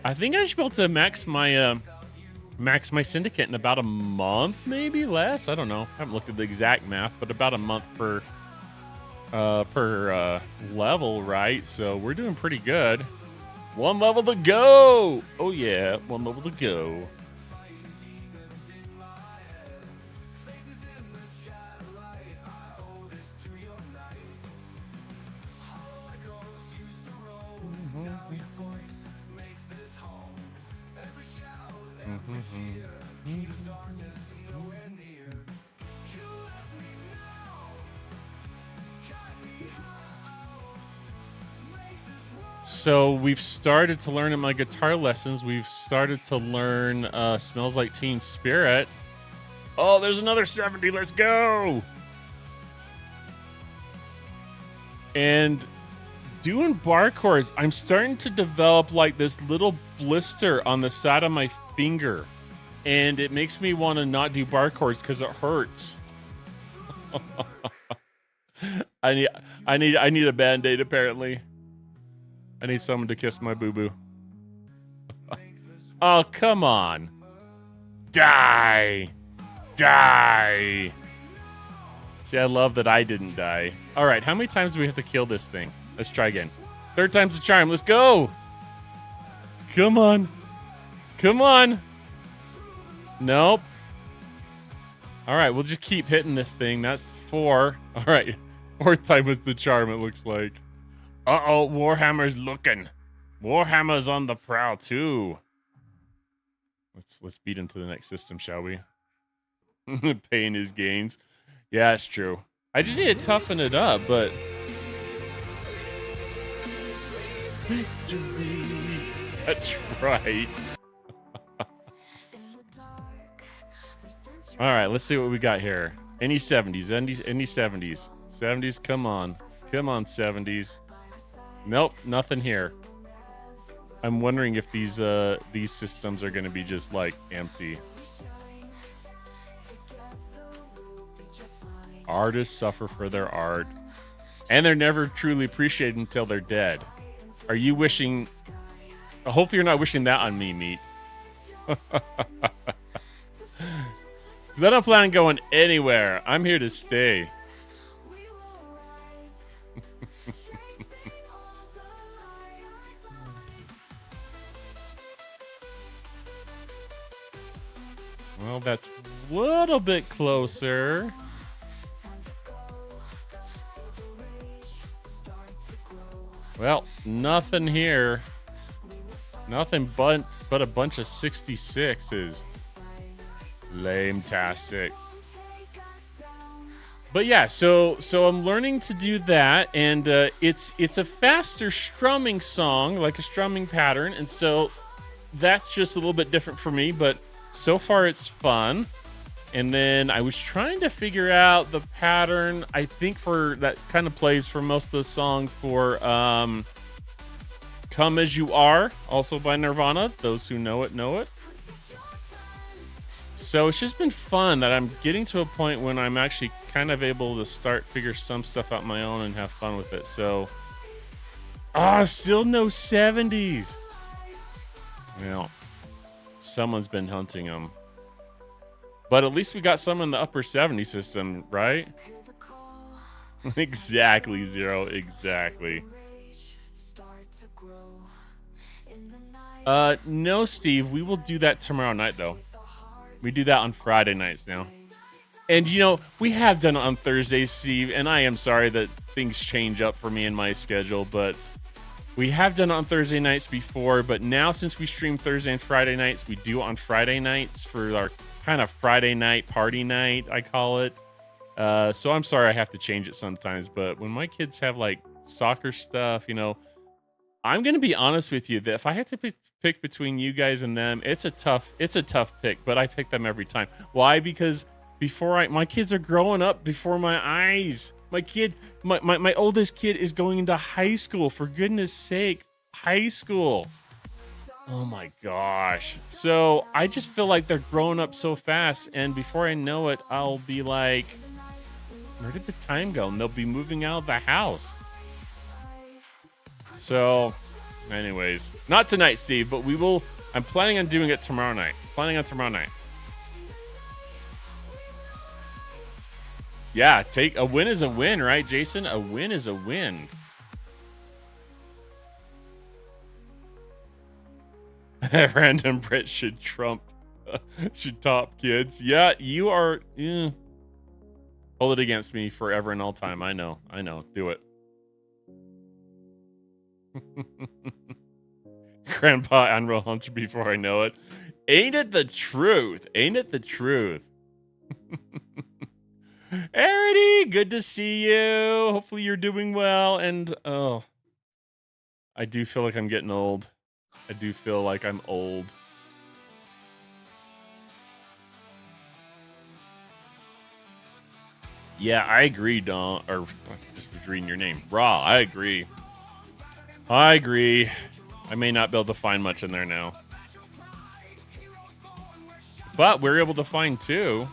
I think I should be able to max my Syndicate in about a month, maybe less. I don't know. I haven't looked at the exact math, but about a month per level, right? So we're doing pretty good. One level to go. Oh yeah, one level to go. So we've started to learn in my guitar lessons. We've started to learn Smells Like Teen Spirit. Oh, there's another 70. Let's go. And doing bar chords, I'm starting to develop like this little blister on the side of my finger. And it makes me want to not do bar chords because it hurts. I need a Band-Aid apparently. I need someone to kiss my boo-boo. Oh, come on. Die. Die. See, I love that I didn't die. All right, how many times do we have to kill this thing? Let's try again. Third time's the charm. Let's go. Come on. Come on. Nope. All right, we'll just keep hitting this thing. That's 4. All right. 4th time was the charm, it looks like. Uh-oh, Warhammer's looking. Warhammer's on the prowl, too. Let's beat him to the next system, shall we? Paying his gains. Yeah, it's true. I just need to toughen it up, but... Victory! That's right. All right, let's see what we got here. Any 70s, any 70s. 70s, come on. Come on, 70s. Nope, nothing here. I'm wondering if these systems are going to be just like empty. Artists suffer for their art, and they're never truly appreciated until they're dead. Are you wishing? Hopefully, you're not wishing that on me, Meat. Because I don't plan on going anywhere. I'm here to stay. Well, that's a little bit closer. Well, nothing here. Nothing but a bunch of 66s. Lame-tastic. But yeah, so I'm learning to do that, and it's a faster strumming song, like a strumming pattern, and so that's just a little bit different for me, but so far it's fun. And then I was trying to figure out the pattern, I think, for that kind of plays for most of the song for Come As You Are, also by Nirvana. Those who know it, know it. So it's just been fun that I'm getting to a point when I'm actually kind of able to figure some stuff out my own and have fun with it. So, still no 70s. Well, someone's been hunting them. But at least we got some in the upper 70 system, right? Exactly, Zero. Exactly. No, Steve. We will do that tomorrow night, though. We do that on Friday nights now. And, you know, we have done it on Thursdays, Steve, and I am sorry that things change up for me in my schedule, but we have done it on Thursday nights before, but now since we stream Thursday and Friday nights, we do it on Friday nights for our kind of Friday night party night, I call it. So I'm sorry I have to change it sometimes, but when my kids have like soccer stuff, you know, I'm going to be honest with you that if I had to pick between you guys and them, it's a tough pick, but I pick them every time. Why? Because my kids are growing up before my eyes. My oldest kid is going into high school, for goodness sake, high school. Oh my gosh. So I just feel like they're growing up so fast, and before I know it, I'll be like, where did the time go? And they'll be moving out of the house. So anyways, not tonight, Steve, but I'm planning on doing it tomorrow night. Yeah, a win is a win, right, Jason? A win is a win. Random Brit should top kids. Yeah, you are. Hold it against me forever and all time. I know. Do it. Grandpa Admiral Hunter before I know it. Ain't it the truth? Arity, good to see you. Hopefully you're doing well. And I do feel like I'm getting old. Yeah, I agree, Don. Or just was reading your name. Raw, I agree. I may not be able to find much in there now. But we're able to find two.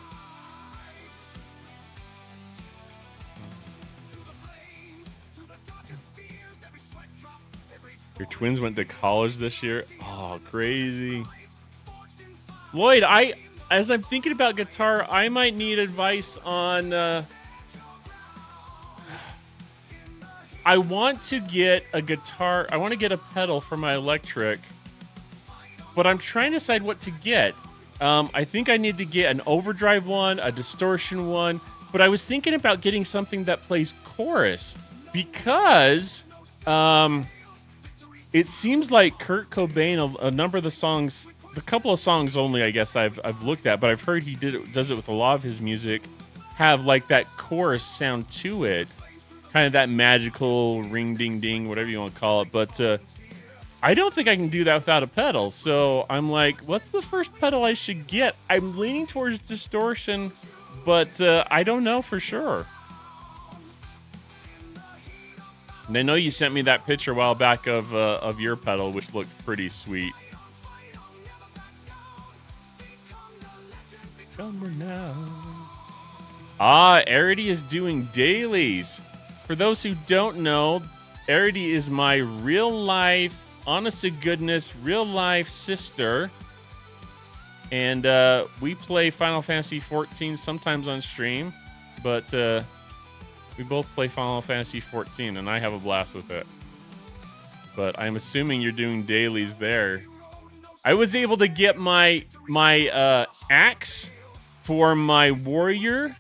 Your twins went to college this year? Oh, crazy. Lloyd, as I'm thinking about guitar, I might need advice on... I want to get a guitar. I want to get a pedal for my electric, but I'm trying to decide what to get. I think I need to get an overdrive one, a distortion one, but I was thinking about getting something that plays chorus because it seems like Kurt Cobain, a number of the songs, a couple of songs only, I guess I've looked at, but I've heard he does it with a lot of his music, have like that chorus sound to it. Kind of that magical ring ding ding, whatever you want to call it. But I don't think I can do that without a pedal. So I'm like, what's the first pedal I should get? I'm leaning towards distortion, but I don't know for sure. And I know you sent me that picture a while back of your pedal, which looked pretty sweet. Summer now. Arity is doing dailies. For those who don't know, Arity is my real life, honest to goodness, real life sister. And we play Final Fantasy 14 sometimes on stream, but we both play Final Fantasy 14 and I have a blast with it. But I'm assuming you're doing dailies there. I was able to get my axe for my warrior,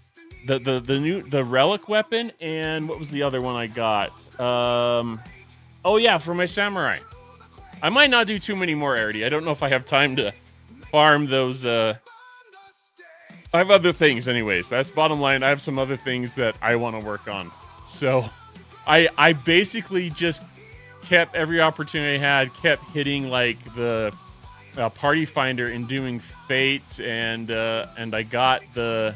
the relic weapon, and what was the other one I got? Oh yeah, for my samurai. I might not do too many more, Arity. I don't know if I have time to farm those. I have other things, anyways. That's bottom line. I have some other things that I want to work on. So, I basically just kept every opportunity I had, kept hitting like the party finder and doing fates, and I got the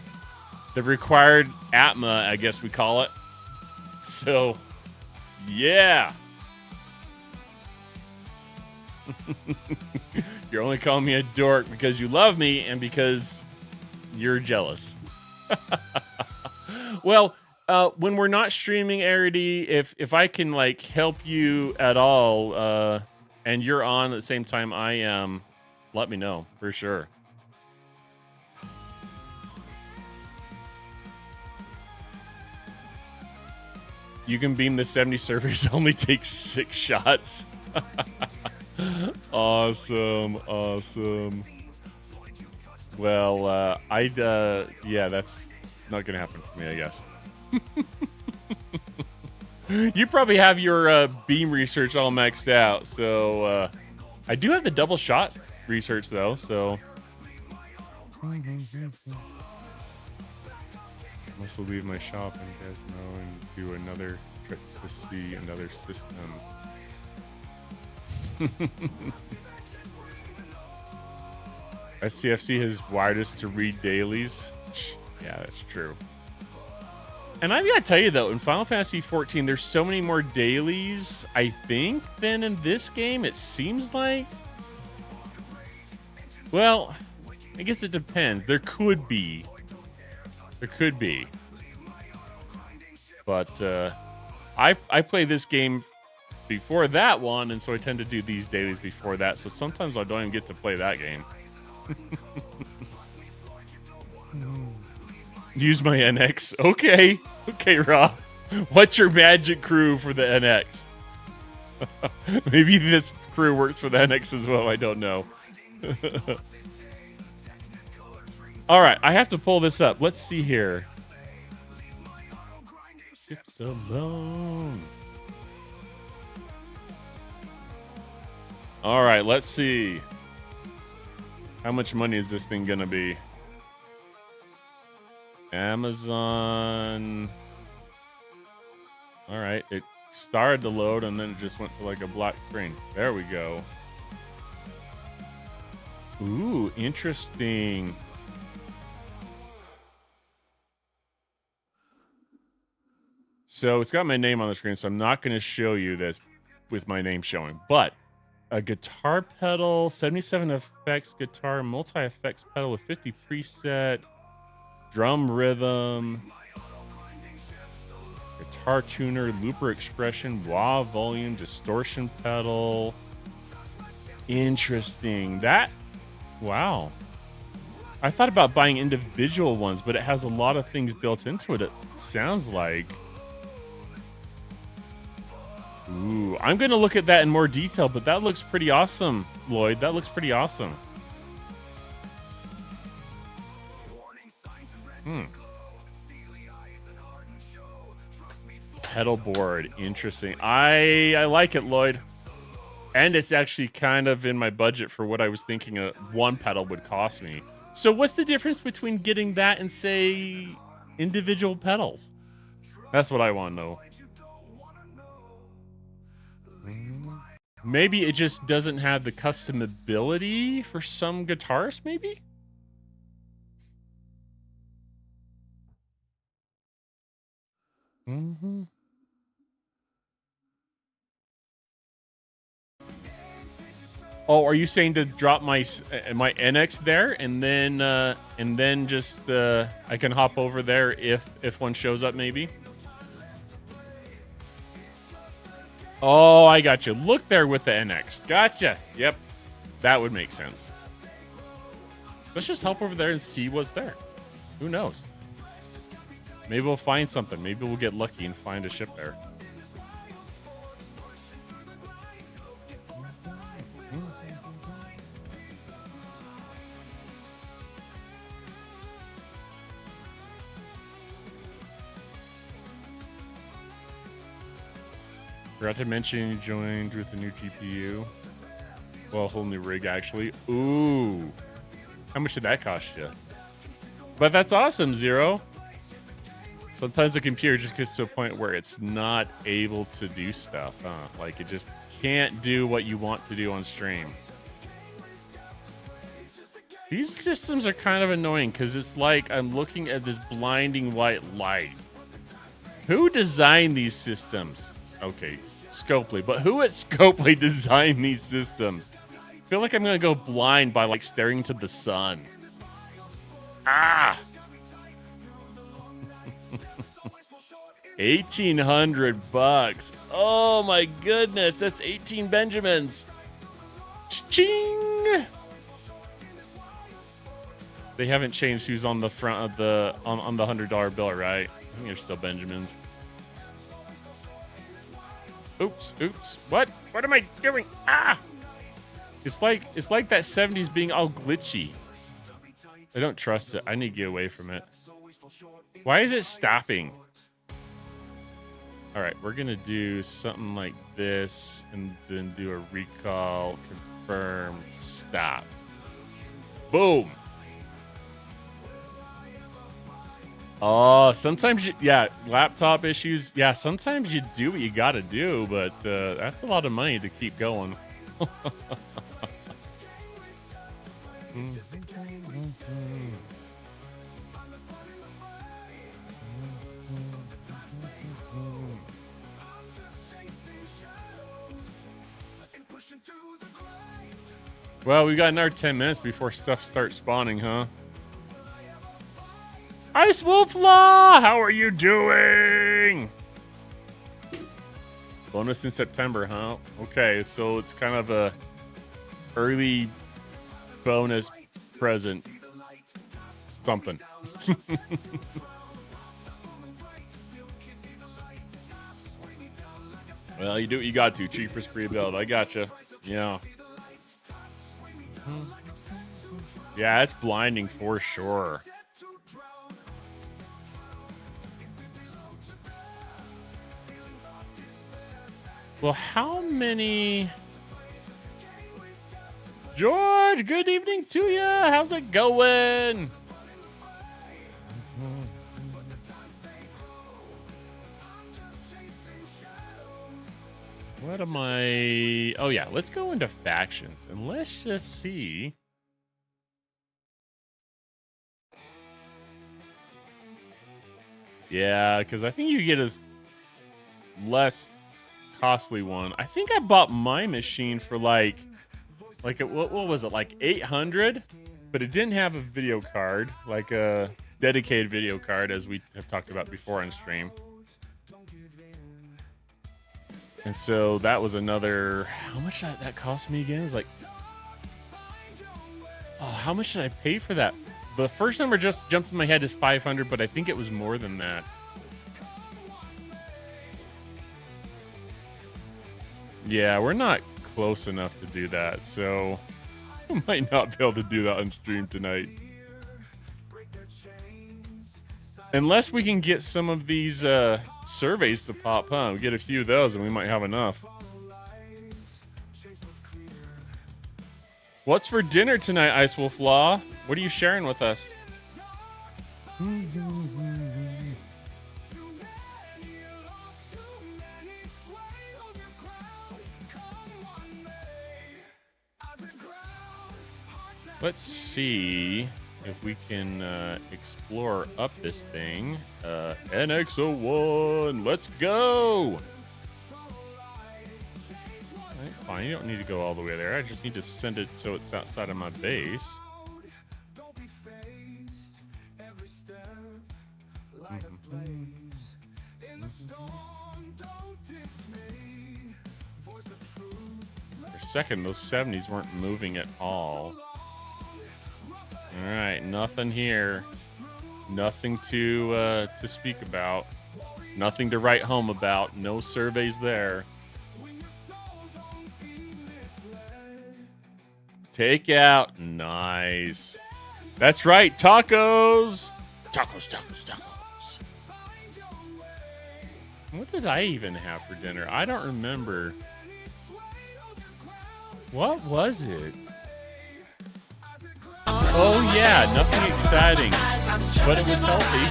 required Atma, I guess we call it. So, yeah. You're only calling me a dork because you love me and because you're jealous. Well, when we're not streaming, Arity, if I can like help you at all, and you're on at the same time I am, let me know for sure. You can beam the 70 servers, only takes 6 shots. Awesome. Well, yeah, that's not gonna happen for me, I guess. You probably have your beam research all maxed out, so I do have the double shot research though, so must leave my shop and you guys know and do another trip to see another systems. SCFC has wired us to read dailies. Yeah, that's true. And I've got to tell you though, in Final Fantasy XIV, there's so many more dailies, I think, than in this game. It seems like. Well, I guess it depends. There could be. But I play this game before that one, and so I tend to do these dailies before that. So sometimes I don't even get to play that game. Use my NX. Okay, Rob. What's your magic crew for the NX? Maybe this crew works for the NX as well. I don't know. All right, I have to pull this up. Let's see here. Ships alone. All right, let's see. How much money is this thing gonna be? Amazon. All right, it started to load and then it just went to like a black screen. There we go. Ooh, interesting. So it's got my name on the screen, so I'm not going to show you this with my name showing. But a guitar pedal, 77 effects guitar, multi-effects pedal with 50 preset, drum rhythm, guitar tuner, looper expression, wah volume, distortion pedal. Interesting. Wow. I thought about buying individual ones, but it has a lot of things built into it, it sounds like. Ooh, I'm going to look at that in more detail, but that looks pretty awesome, Lloyd. That looks pretty awesome. Pedal board. Interesting. I like it, Lloyd. And it's actually kind of in my budget for what I was thinking one pedal would cost me. So what's the difference between getting that and, say, individual pedals? That's what I want to know. Maybe it just doesn't have the customability for some guitarists, maybe? Oh, are you saying to drop my NX there and then just I can hop over there if one shows up, maybe? Oh, I got you. Look there with the NX. Gotcha. Yep. That would make sense. Let's just hop over there and see what's there. Who knows? Maybe we'll find something. Maybe we'll get lucky and find a ship there. Forgot to mention you joined with a new GPU. Well, a whole new rig, actually. Ooh. How much did that cost you? But that's awesome, Zero. Sometimes the computer just gets to a point where it's not able to do stuff, huh? Like, it just can't do what you want to do on stream. These systems are kind of annoying because it's like I'm looking at this blinding white light. Who designed these systems? Okay, Scopely. But who at Scopely designed these systems? I feel like I'm going to go blind by, like, staring to the sun. Ah! 1,800 bucks. Oh, my goodness. That's 18 Benjamins. Ching! They haven't changed who's on the front of the on the $100 bill, right? I think they're still Benjamins. Oops, oops. What am I doing? Ah! It's like that 70s being all glitchy. I don't trust it. I need to get away from it. Why is it stopping? All right, we're gonna do something like this and then do a recall, confirm, stop. Boom. Oh, sometimes laptop issues. Yeah, sometimes you do what you gotta do, but that's a lot of money to keep going. Well, we got another 10 minutes before stuff starts spawning, huh? Ice Wolf Law, how are you doing? Bonus in September, huh? Okay, so it's kind of a early bonus present. Something. Well, you do what you got to. Cheapest pre-build. I gotcha. Yeah. Yeah, it's blinding for sure. Well, how many... George, good evening to you. How's it going? What am I... Oh, yeah, let's go into factions, and let's just see... Yeah, because I think you get a less costly one. I think I bought my machine for what was it, like 800? But it didn't have a video card, like a dedicated video card, as we have talked about before on stream. And so that was another... How much did that cost me again? It was like... Oh, how much did I pay for that? The first number just jumped in my head is 500, but I think it was more than that. Yeah, we're not close enough to do that, so I might not be able to do that on stream tonight. Unless we can get some of these surveys to pop, huh? We get a few of those and we might have enough. What's for dinner tonight, Ice Wolf Law? What are you sharing with us? Let's see if we can explore up this thing. NX01, let's go! Right, fine, you don't need to go all the way there. I just need to send it so it's outside of my base. For a second, those 70s weren't moving at all. All right, nothing here. Nothing to speak about. Nothing to write home about. No surveys there. Takeout. Nice. That's right, tacos. Tacos, tacos, tacos. What did I even have for dinner? I don't remember. What was it? Oh yeah, nothing exciting, but it was healthy.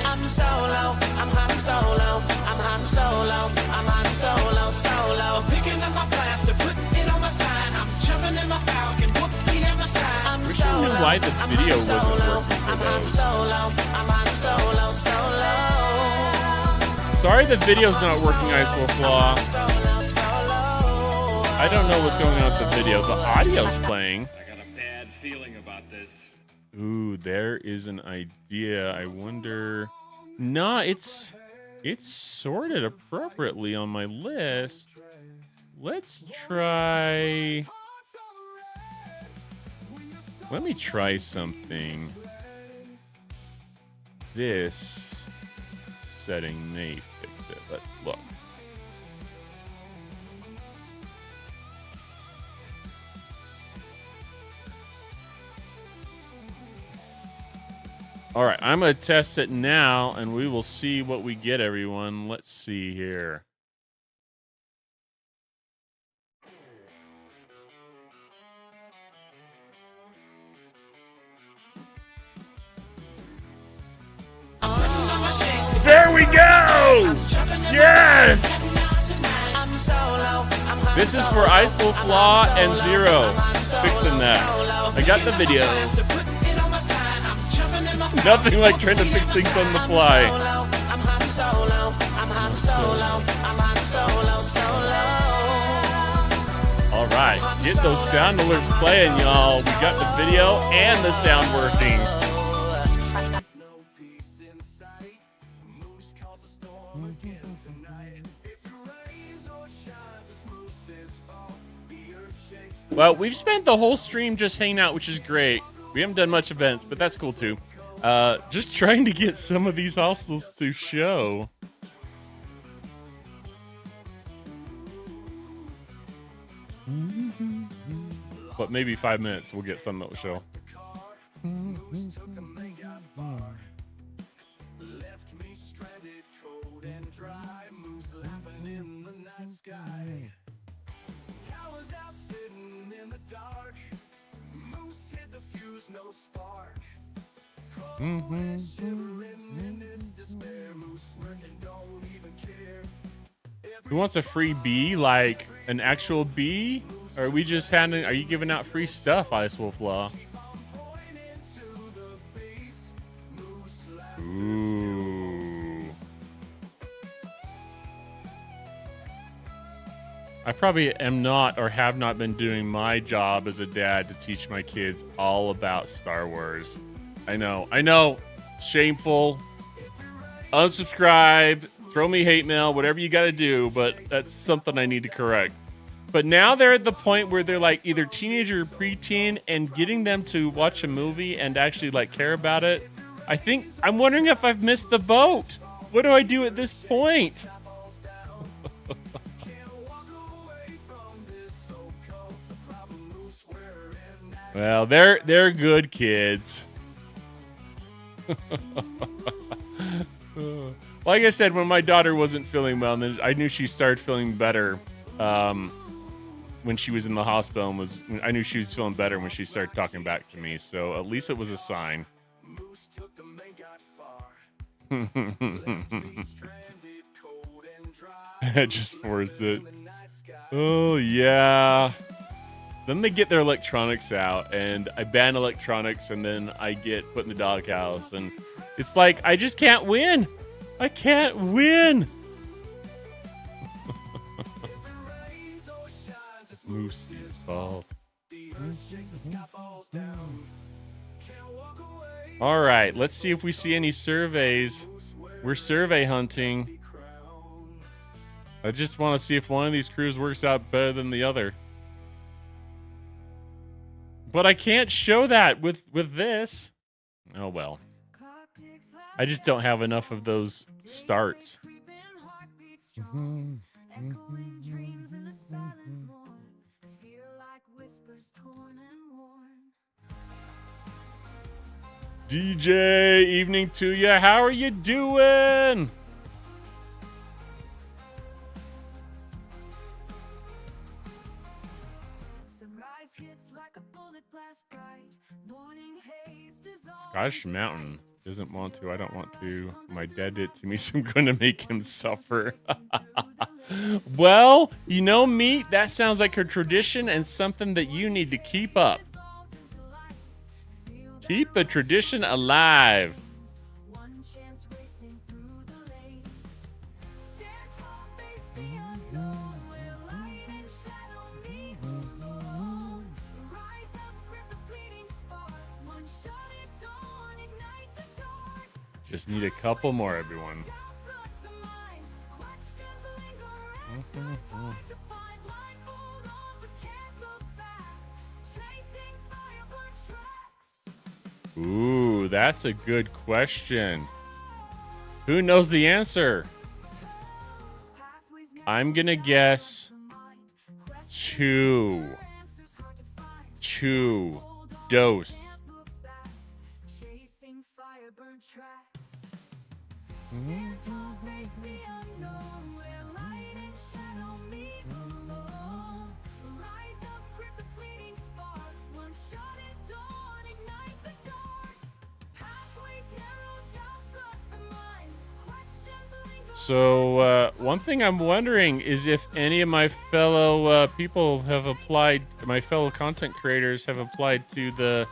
I'm solo, I'm Han Solo, I'm Han Solo, I'm Han Solo, solo. Picking up my blaster, putting it on my side. I'm jumping in my Falcon, whooping at my side. I'm Wish I knew why the video wasn't working for I'm Han those. Solo, I'm Han Solo, solo. Sorry the video's not working, Ice Wolf Flaw. I don't know what's going on with the video. The audio's playing. I got a bad feeling about this. Ooh, there is an idea. I wonder. Nah, it's sorted appropriately on my list. Let's try. Let me try something. This setting may fix it. Let's look. All right, I'm going to test it now, and we will see what we get, everyone. Let's see here. There we go! Yes! This is for Ice Wolf Flaw and Zero. Fixing that. I got the video. Nothing like trying to fix things on the fly. All right, get those sound alerts playing, y'all. We got the video and the sound working. Well, we've spent the whole stream just hanging out, which is great. We haven't done much events, but that's cool too. Just trying to get some of these hostels to show. But maybe 5 minutes we'll get some that will show. Who wants a free bee, like an actual bee? Or are we just handing? Are you giving out free stuff, Ice Wolf Law? Ooh. I probably am not or have not been doing my job as a dad to teach my kids all about Star Wars. I know. Shameful. Unsubscribe. Throw me hate mail. Whatever you got to do. But that's something I need to correct. But now they're at the point where they're like either teenager or preteen, and getting them to watch a movie and actually like care about it. I'm wondering if I've missed the boat. What do I do at this point? Well, they're good kids. Like I said, when my daughter wasn't feeling well, and then I knew she started feeling better when she was in the hospital, and I knew she was feeling better when she started talking back to me. So at least it was a sign. It just forced it. Oh yeah. Then they get their electronics out, and I ban electronics, and then I get put in the doghouse, and it's like I just can't win. I can't win. Moose's fault. All right, let's see if we see any surveys. We're survey hunting. I just want to see if one of these crews works out better than the other. But I can't show that with this. Oh well. I just don't have enough of those starts. DJ, evening to ya. How are you doing? Scottish Mountain doesn't want to. I don't want to. My dad did it to me, so I'm going to make him suffer. Well, you know, Meat, that sounds like a tradition and something that you need to keep up. Keep the tradition alive. Just need a couple more, everyone. Ooh, that's a good question. Who knows the answer? I'm gonna guess 2. 2 dose. So, one thing I'm wondering is if any of my fellow people have applied, my fellow content creators have applied to the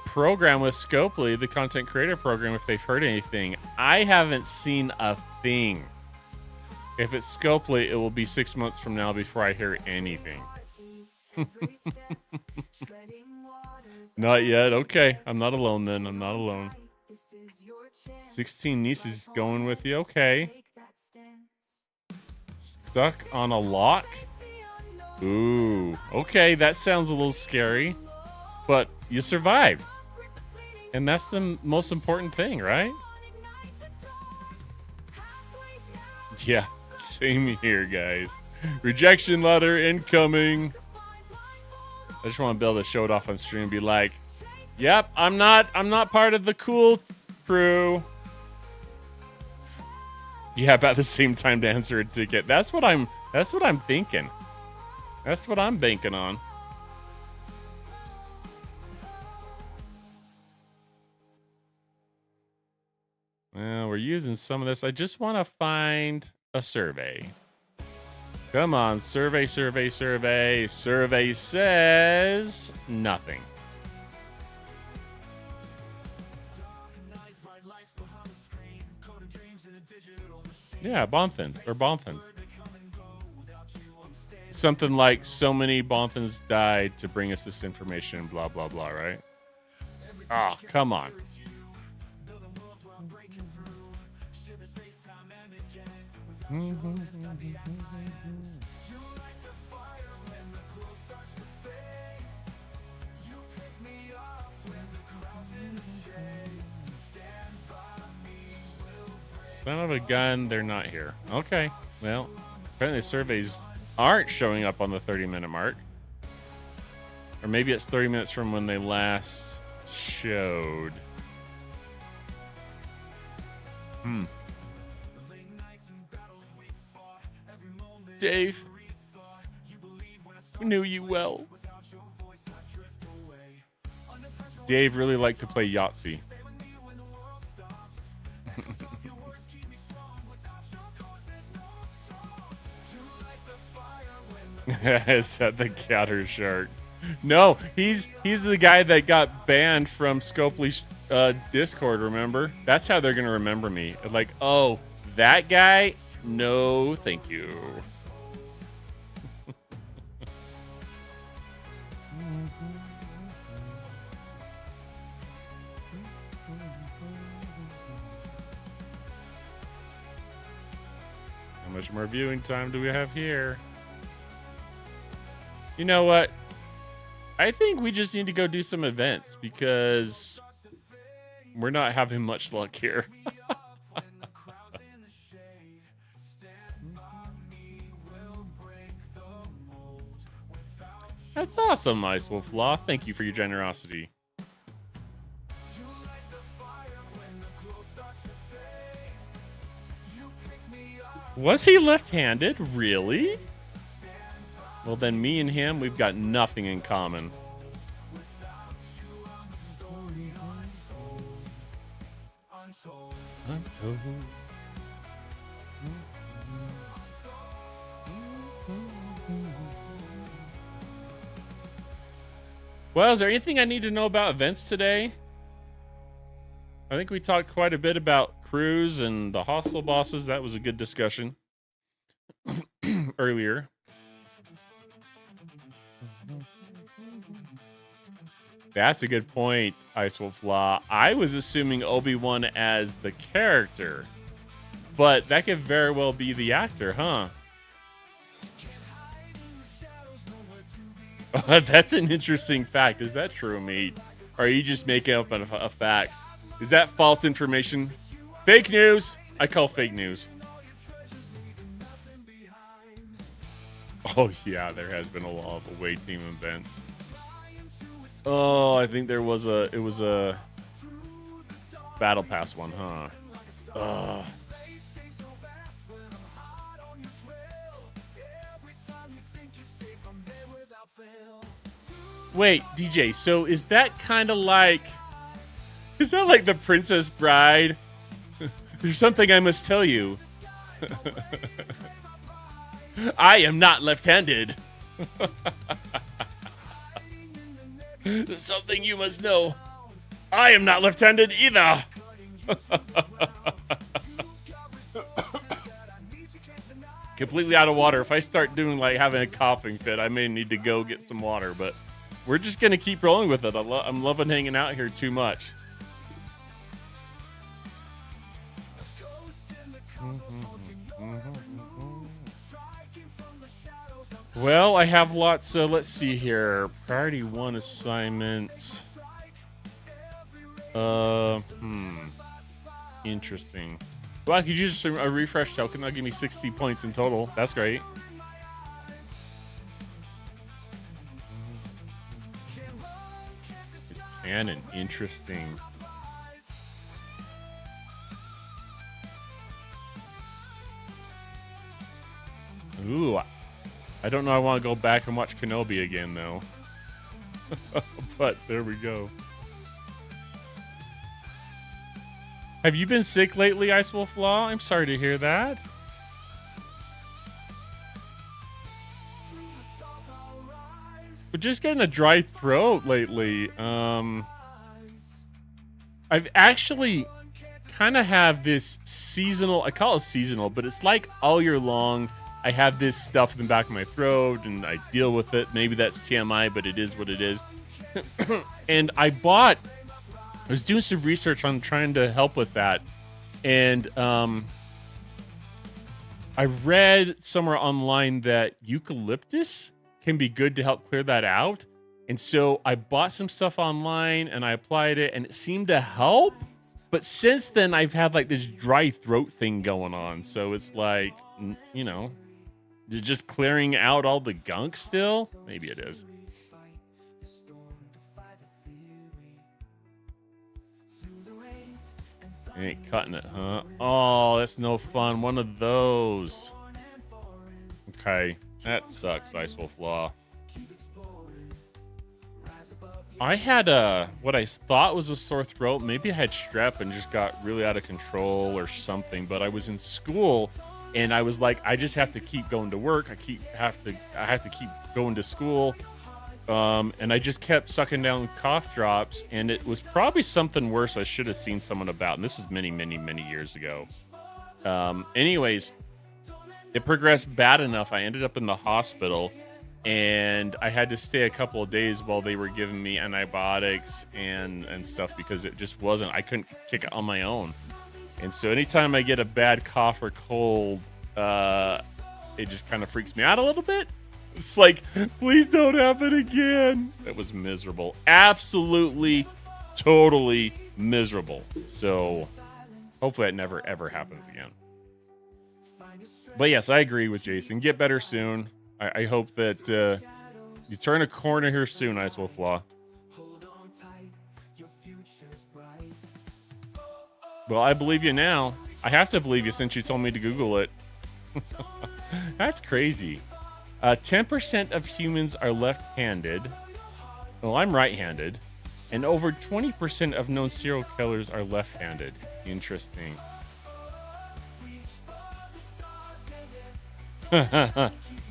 program with Scopely, the content creator program, if they've heard anything. I haven't seen a thing. If it's Scopely, it will be 6 months from now before I hear anything. Not yet. Okay. I'm not alone then. I'm not alone. 16 nieces going with you. Okay. Stuck on a lock? Ooh. Okay, that sounds a little scary. But you survived. And that's the most important thing, right? Yeah, same here, guys. Rejection letter incoming. I just want to be able to show it off on stream and be like, "Yep, I'm not part of the cool crew." Yeah, about the same time to answer a ticket. That's what I'm thinking. That's what I'm banking on. Well, we're using some of this. I just want to find a survey. Come on, survey, survey, survey. Survey says nothing. Yeah, Bonthans or Bonthans. Something like so many Bonthans died to bring us this information, blah, blah, blah, right? Ah, oh, come on. Son of a gun, they're not here. Okay, well, apparently the surveys aren't showing up on the 30-minute mark. Or maybe it's 30 minutes from when they last showed. Dave, we knew you well. Dave really liked to play Yahtzee. Is that the counter shark? No, he's the guy that got banned from Scopely's Discord, remember? That's how they're going to remember me. Like, oh, that guy? No, thank you. How much more viewing time do we have here? You know what? I think we just need to go do some events because we're not having much luck here. That's awesome, Ice Wolf Law. Thank you for your generosity. Was he left-handed? Really? Well, then me and him, we've got nothing in common. Well, is there anything I need to know about events today? I think we talked quite a bit about crews and the hostile bosses. That was a good discussion earlier. That's a good point, Icewolf Law. I was assuming Obi-Wan as the character, but that could very well be the actor, huh? That's an interesting fact. Is that true, mate? Or are you just making up a fact? Is that false information? Fake news? I call fake news. Oh, yeah, there has been a lot of away team events. Oh, I think it was a Battle Pass one, huh? Wait, DJ, so is that kind of like... Is that like the Princess Bride? There's something I must tell you. I am not left-handed. There's something you must know. I am not left-handed either. Completely out of water. If I start doing like having a coughing fit, I may need to go get some water, but we're just going to keep rolling with it. I'm loving hanging out here too much. Well, I have lots. Let's see here. Priority 1 assignments. Interesting. Well, I could use a refresh token. That'll give me 60 points in total. That's great. It's canon. Interesting. Ooh, I don't know. I want to go back and watch Kenobi again, though. But there we go. Have you been sick lately, Icewolf Law? I'm sorry to hear that. But just getting a dry throat lately. I've actually kind of have this seasonal, I call it seasonal, but it's like all year long. I have this stuff in the back of my throat and I deal with it. Maybe that's TMI, but it is what it is. And I was doing some research on trying to help with that. And I read somewhere online that eucalyptus can be good to help clear that out. And so I bought some stuff online and I applied it and it seemed to help. But since then, I've had like this dry throat thing going on. So it's like, you know, just clearing out all the gunk still. Maybe it is. Ain't cutting it, huh? Oh, that's no fun. One of those. Okay, that sucks, Icewolf Law. I had what I thought was a sore throat. Maybe I had strep and just got really out of control or something. But I was in school and I was like, I just have to keep going to work. I have to keep going to school. And I just kept sucking down cough drops, and it was probably something worse I should have seen someone about. And this is many, many, many years ago. Anyways, it progressed bad enough. I ended up in the hospital, and I had to stay a couple of days while they were giving me antibiotics and stuff because it just wasn't. I couldn't kick it on my own. And so anytime I get a bad cough or cold, it just kind of freaks me out a little bit. It's like, please don't happen again. It was miserable. Absolutely, totally miserable. So hopefully that never, ever happens again. But yes, I agree with Jason. Get better soon. I hope that you turn a corner here soon, Icewolf Law. Well, I believe you now. I have to believe you since you told me to Google it. That's crazy. 10% of humans are left-handed. Well, I'm right-handed. And over 20% of known serial killers are left-handed. Interesting.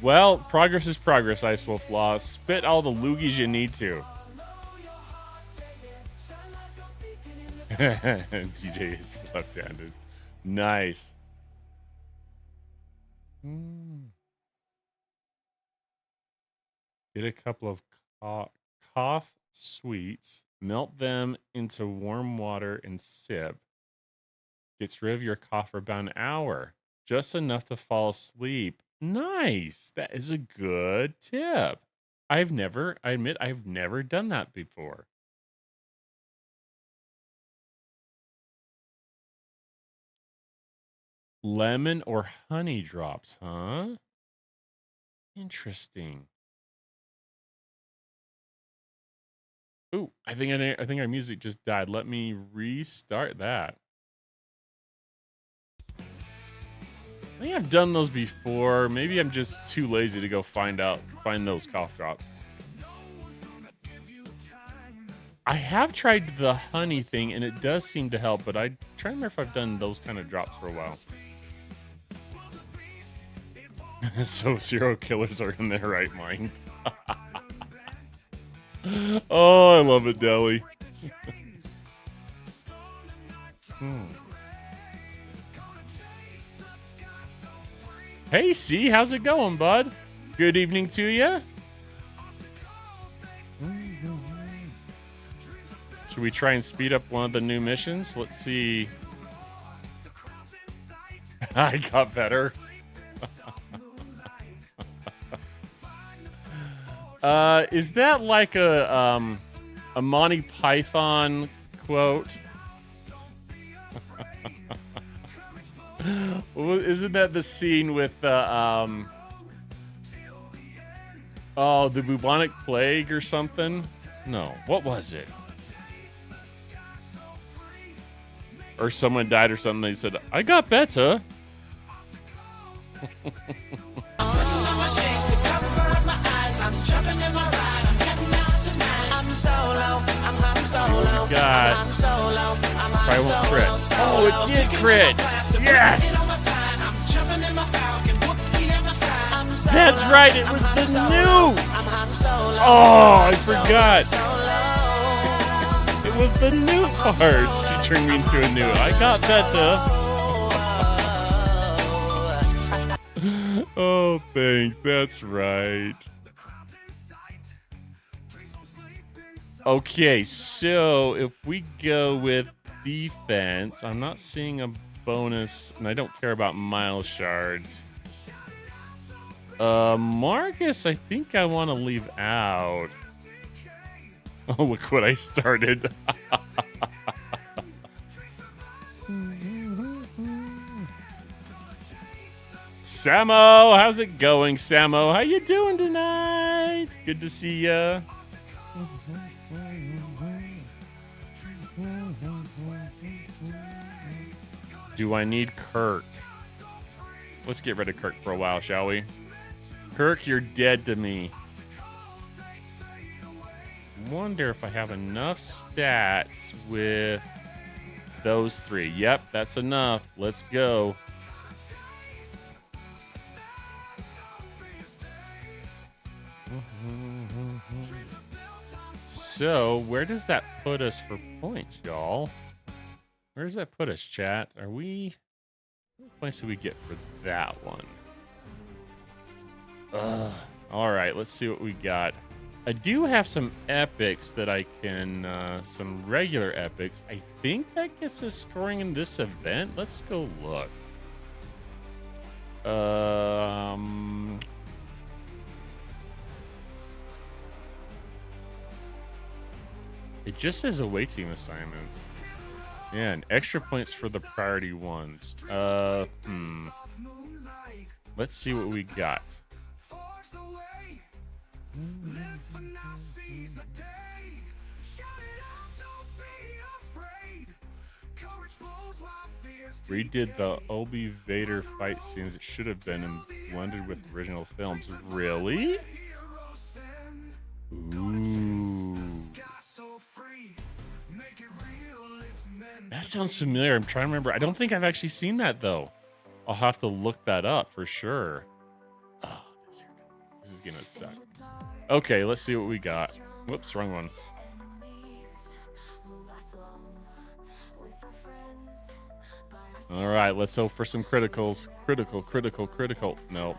Well, progress is progress, Ice Wolf Law. Spit all the loogies you need to. DJ is left-handed. Nice. Get a couple of cough sweets, melt them into warm water and sip. Gets rid of your cough for about an hour. Just enough to fall asleep. Nice. That is a good tip. I admit I've never done that before. Lemon or honey drops, huh? Interesting. Ooh, I think our music just died. Let me restart that. I think I've done those before. Maybe I'm just too lazy to go find those cough drops. I have tried the honey thing, and it does seem to help, but I'm trying to remember if I've done those kind of drops for a while. So serial killers are in their right mind. Oh, I love it, Deli. Hey, C, how's it going, bud? Good evening to you. Should we try and speed up one of the new missions? Let's see. I got better. Is that like a Monty Python quote? Isn't that the scene with the bubonic plague or something? No, what was it? Or someone died or something. They said, "I got better." God. Probably won't crit. Oh, it did crit. Yes. That's right. It was the newt. Oh, I forgot. It was the newt part. She turned me into a newt. I got better. Oh, thanks. That's right. Okay, so if we go with defense, I'm not seeing a bonus, and I don't care about mile shards. Marcus, I think I want to leave out. Oh, look what I started. Samo, how's it going, Samo? How you doing tonight? Good to see ya. Do I need Kirk? Let's get rid of Kirk for a while, shall we? Kirk, you're dead to me. Wonder if I have enough stats with those three. Yep, that's enough. Let's go. So, where does that put us for points, y'all? Where does that put us, chat? Are we... What points do we get for that one? Alright, let's see what we got. I do have some epics that I can... some regular epics. I think that gets us scoring in this event. Let's go look. It just says away team assignments. Yeah, and extra points for the priority ones. Let's see what we got. Redid the Obi Vader fight scenes. It should have been and blended with original films. Really? Ooh. That sounds familiar. I'm trying to remember. I don't think I've actually seen that, though. I'll have to look that up for sure. This is gonna suck. Okay, let's see what we got. Whoops, wrong one. All right, let's hope for some criticals. Critical. No.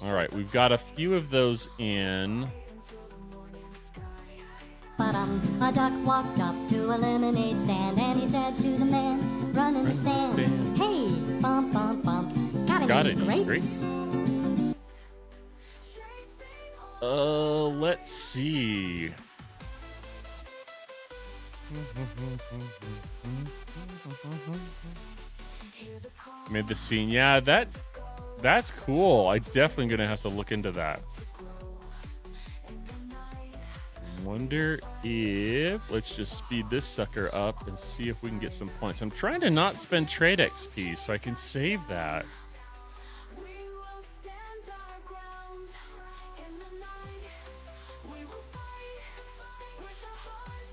All right, we've got a few of those in. But a duck walked up to a lemonade stand and he said to the man running the stand, "Hey, bump, bump, bump, got any grapes?" Let's see. Made the scene. Yeah, that's cool. I definitely gonna have to look into that. Wonder if let's just speed this sucker up and see if we can get some points. I'm trying to not spend trade XP so I can save that.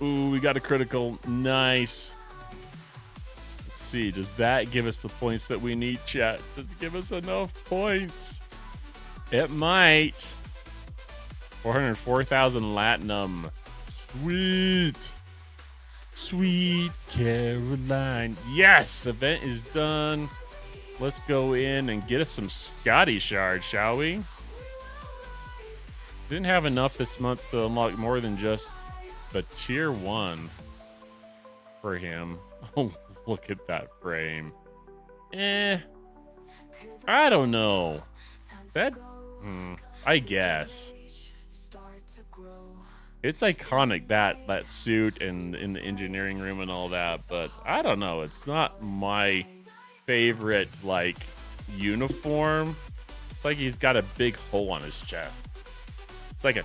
Ooh, we got a critical. Nice. Let's see. Does that give us the points that we need, chat? Does it give us enough points? It might. 404,000 Latinum. Sweet Caroline. Yes, event is done. Let's go in and get us some Scotty shards, shall we? Didn't have enough this month to unlock more than just the tier 1 for him. Oh, look at that frame. I don't know. That, I guess. It's iconic, that suit and in the engineering room and all that, but I don't know. It's not my favorite, like, uniform. It's like he's got a big hole on his chest. It's like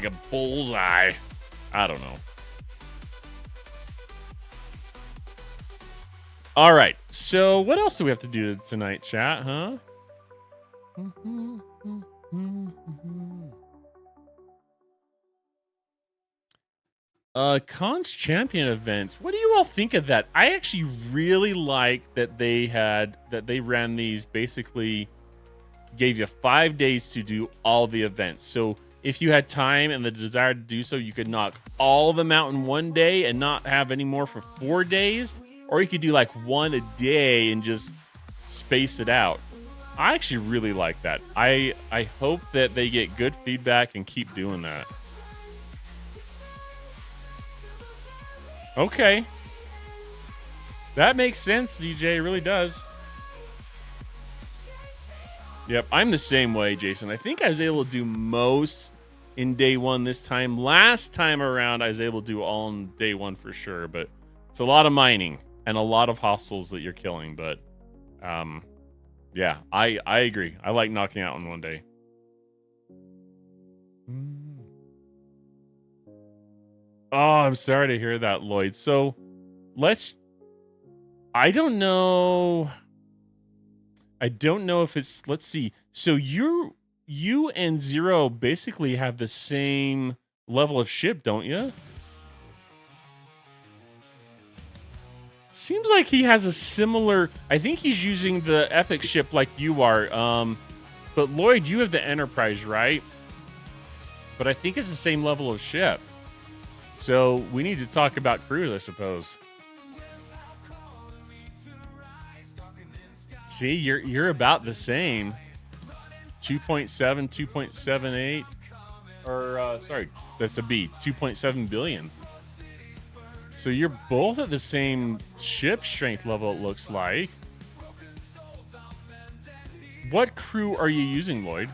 a bullseye. I don't know. All right. So what else do we have to do tonight, chat, huh? Cons champion events. What do you all think of that? I actually really like that they ran these, basically gave you 5 days to do all the events. So if you had time and the desire to do so, you could knock all of them out in one day and not have any more for 4 days, or you could do like one a day and just space it out. I actually really like that. I hope that they get good feedback and keep doing that. Okay. That makes sense, DJ. It really does. Yep, I'm the same way, Jason. I think I was able to do most in day 1 this time. Last time around, I was able to do all in day 1 for sure, but it's a lot of mining and a lot of hostiles that you're killing, but yeah, I agree. I like knocking out in one day. Oh, I'm sorry to hear that, Lloyd. So I don't know if it's, let's see. So you and Zero basically have the same level of ship, don't you? Seems like he has a similar, I think he's using the epic ship like you are. But Lloyd, you have the Enterprise, right? But I think it's the same level of ship. So we need to talk about crews, I suppose. See, you're about the same. 2.7, 2.78, or sorry, that's a B. 2.7 billion. So you're both at the same ship strength level, it looks like. What crew are you using, Lloyd?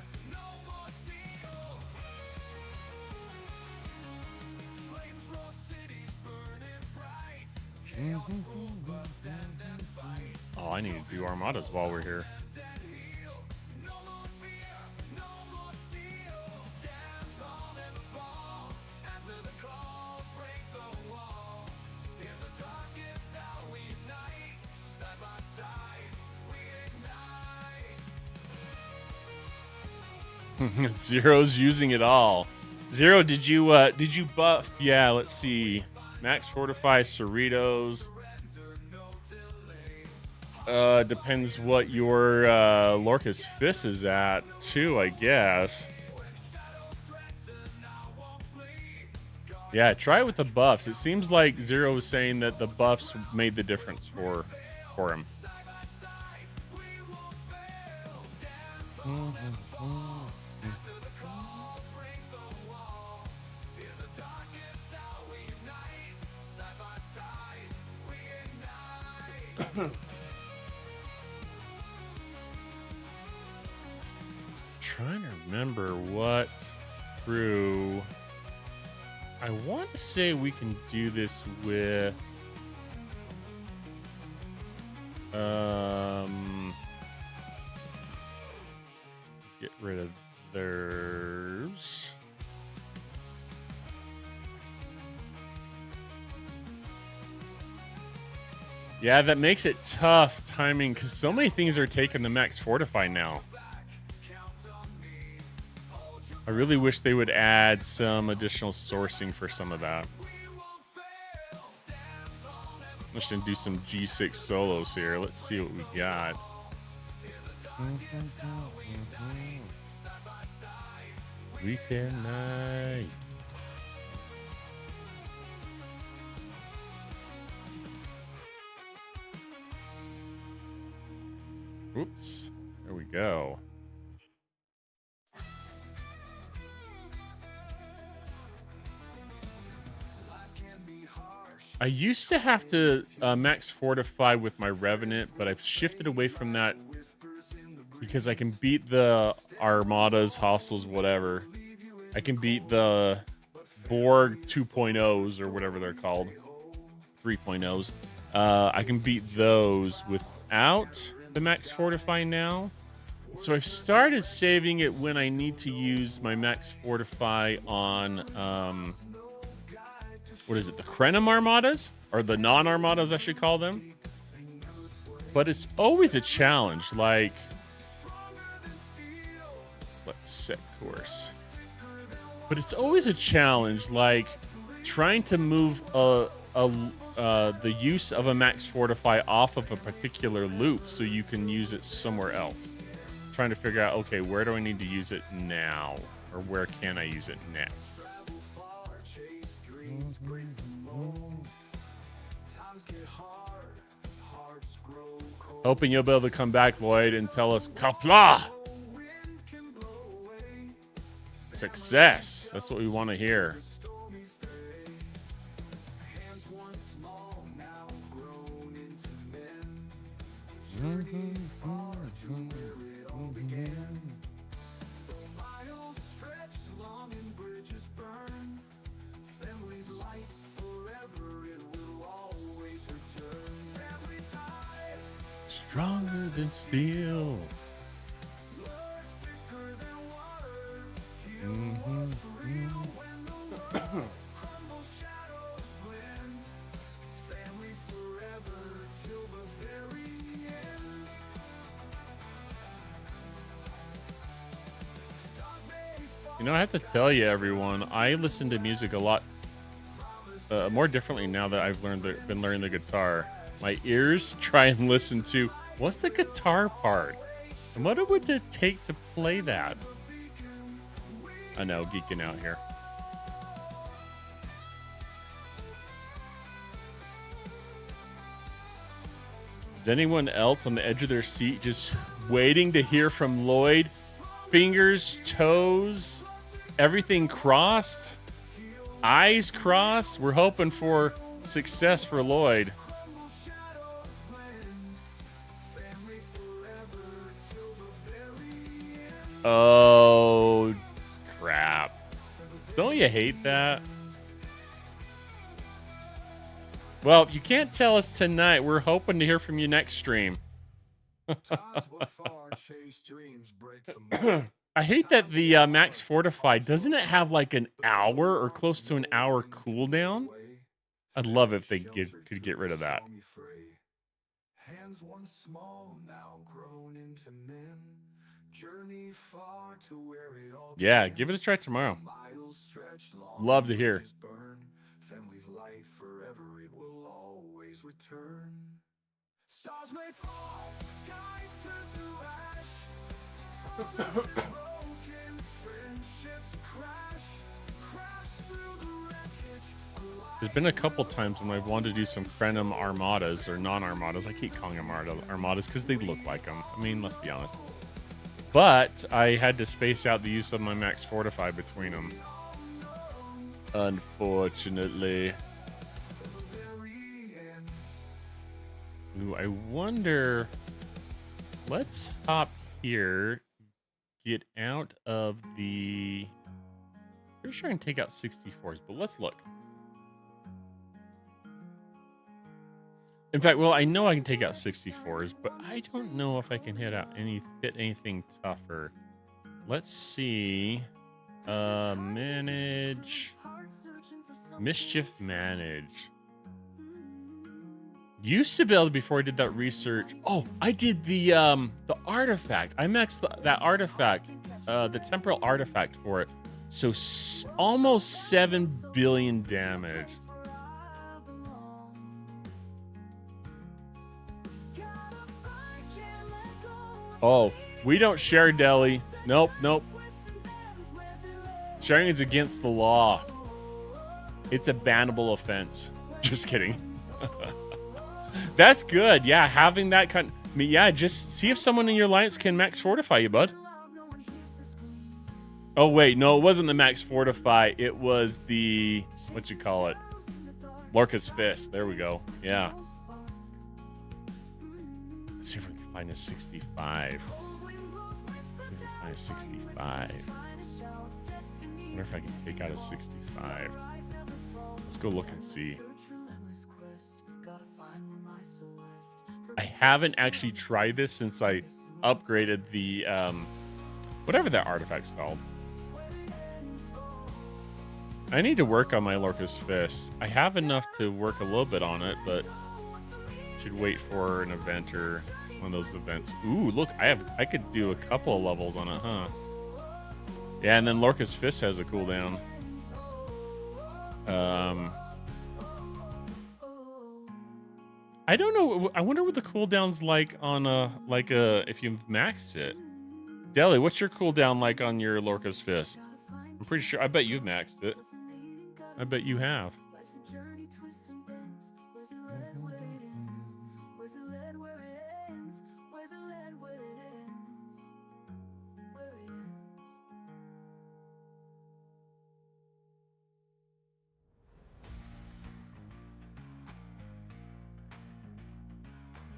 Oh, I need to do armadas while we're here. Zero's using it all. Zero, did you buff? Yeah, let's see. Max Fortify Cerritos. Depends what your Lorca's Fist is at, too, I guess. Yeah, try it with the buffs. It seems like Zero was saying that the buffs made the difference for him. Trying to remember what crew. I want to say we can do this with get rid of theirs. Yeah, that makes it tough timing because so many things are taking the Max Fortify now. I really wish they would add some additional sourcing for some of that. Let's just do some G6 solos here. Let's see what we got. Weekend night. Oops. There we go. I used to have to max fortify with my Revenant, but I've shifted away from that because I can beat the armadas, hostiles, whatever. I can beat the Borg 2.0s or whatever they're called, 3.0s. I can beat those without the max fortify now. So I've started saving it when I need to use my max fortify on what is it, the Krenim armadas? Or the non-armadas, I should call them. But it's always a challenge, like let's set course. But it's always a challenge, like trying to move the use of a max fortify off of a particular loop so you can use it somewhere else. Trying to figure out, okay, where do I need to use it now? Or where can I use it next? Hoping you'll be able to come back, Lloyd, and tell us Kapla! Success. That's what we want to hear. Stronger than steel. You know, I have to tell you, everyone, I listen to music a lot more differently now that I've been learning the guitar. My ears try and listen to what's the guitar part and what would it take to play that. I know, geeking out here. Is anyone else on the edge of their seat just waiting to hear from Lloyd? Fingers, toes, everything crossed, eyes crossed. We're hoping for success for Lloyd. Oh, crap. Don't you hate that? Well, if you can't tell us tonight, we're hoping to hear from you next stream. I hate that the Max Fortify, doesn't it have like an hour or close to an hour cooldown? I'd love if they could get rid of that. Hands once small, now grown into men. Journey far to where it all yeah, give it a try tomorrow. Love to hear. galaxy's light forever, it will always return. Stars may fall, skies turn to ash. Broken friendships crash through the wreckage. There's been a couple times when I've wanted to do some Krenum armadas or non-armadas. I keep calling them armadas because they look like them. I mean, let's be honest. But I had to space out the use of my max fortify between them. Unfortunately. Ooh, I wonder. Let's hop here. Get out of the. Pretty sure I can take out 64s, but let's look. In fact, well, I know I can take out 64s, but I don't know if I can hit anything tougher. Let's see. Manage. Mischief manage. Used to be able to before I did that research. Oh, I did the artifact. I maxed that artifact, the temporal artifact for it. So almost 7 billion damage. Oh, we don't share deli. Nope. Sharing is against the law. It's a bannable offense. Just kidding. That's good. Yeah, having that kind. I mean, yeah, just see if someone in your alliance can max fortify you, bud. Oh wait, no, it wasn't the max fortify. It was the what you call it, Lorca's fist. There we go. Yeah. Let's see if we can find a 65. Let's see if we can find a 65. I wonder if I can take out a 65. Let's go look and see. I haven't actually tried this since I upgraded the whatever that artifact's called. I need to work on my Lorca's fist. I have enough to work a little bit on it, but should wait for an event or one of those events. Ooh, look, I could do a couple of levels on it, huh? Yeah, and then Lorca's fist has a cooldown. I don't know. I wonder what the cooldown's like on if you max it. Deli, what's your cooldown like on your Lorca's fist? I'm pretty sure. I bet you've maxed it. I bet you have.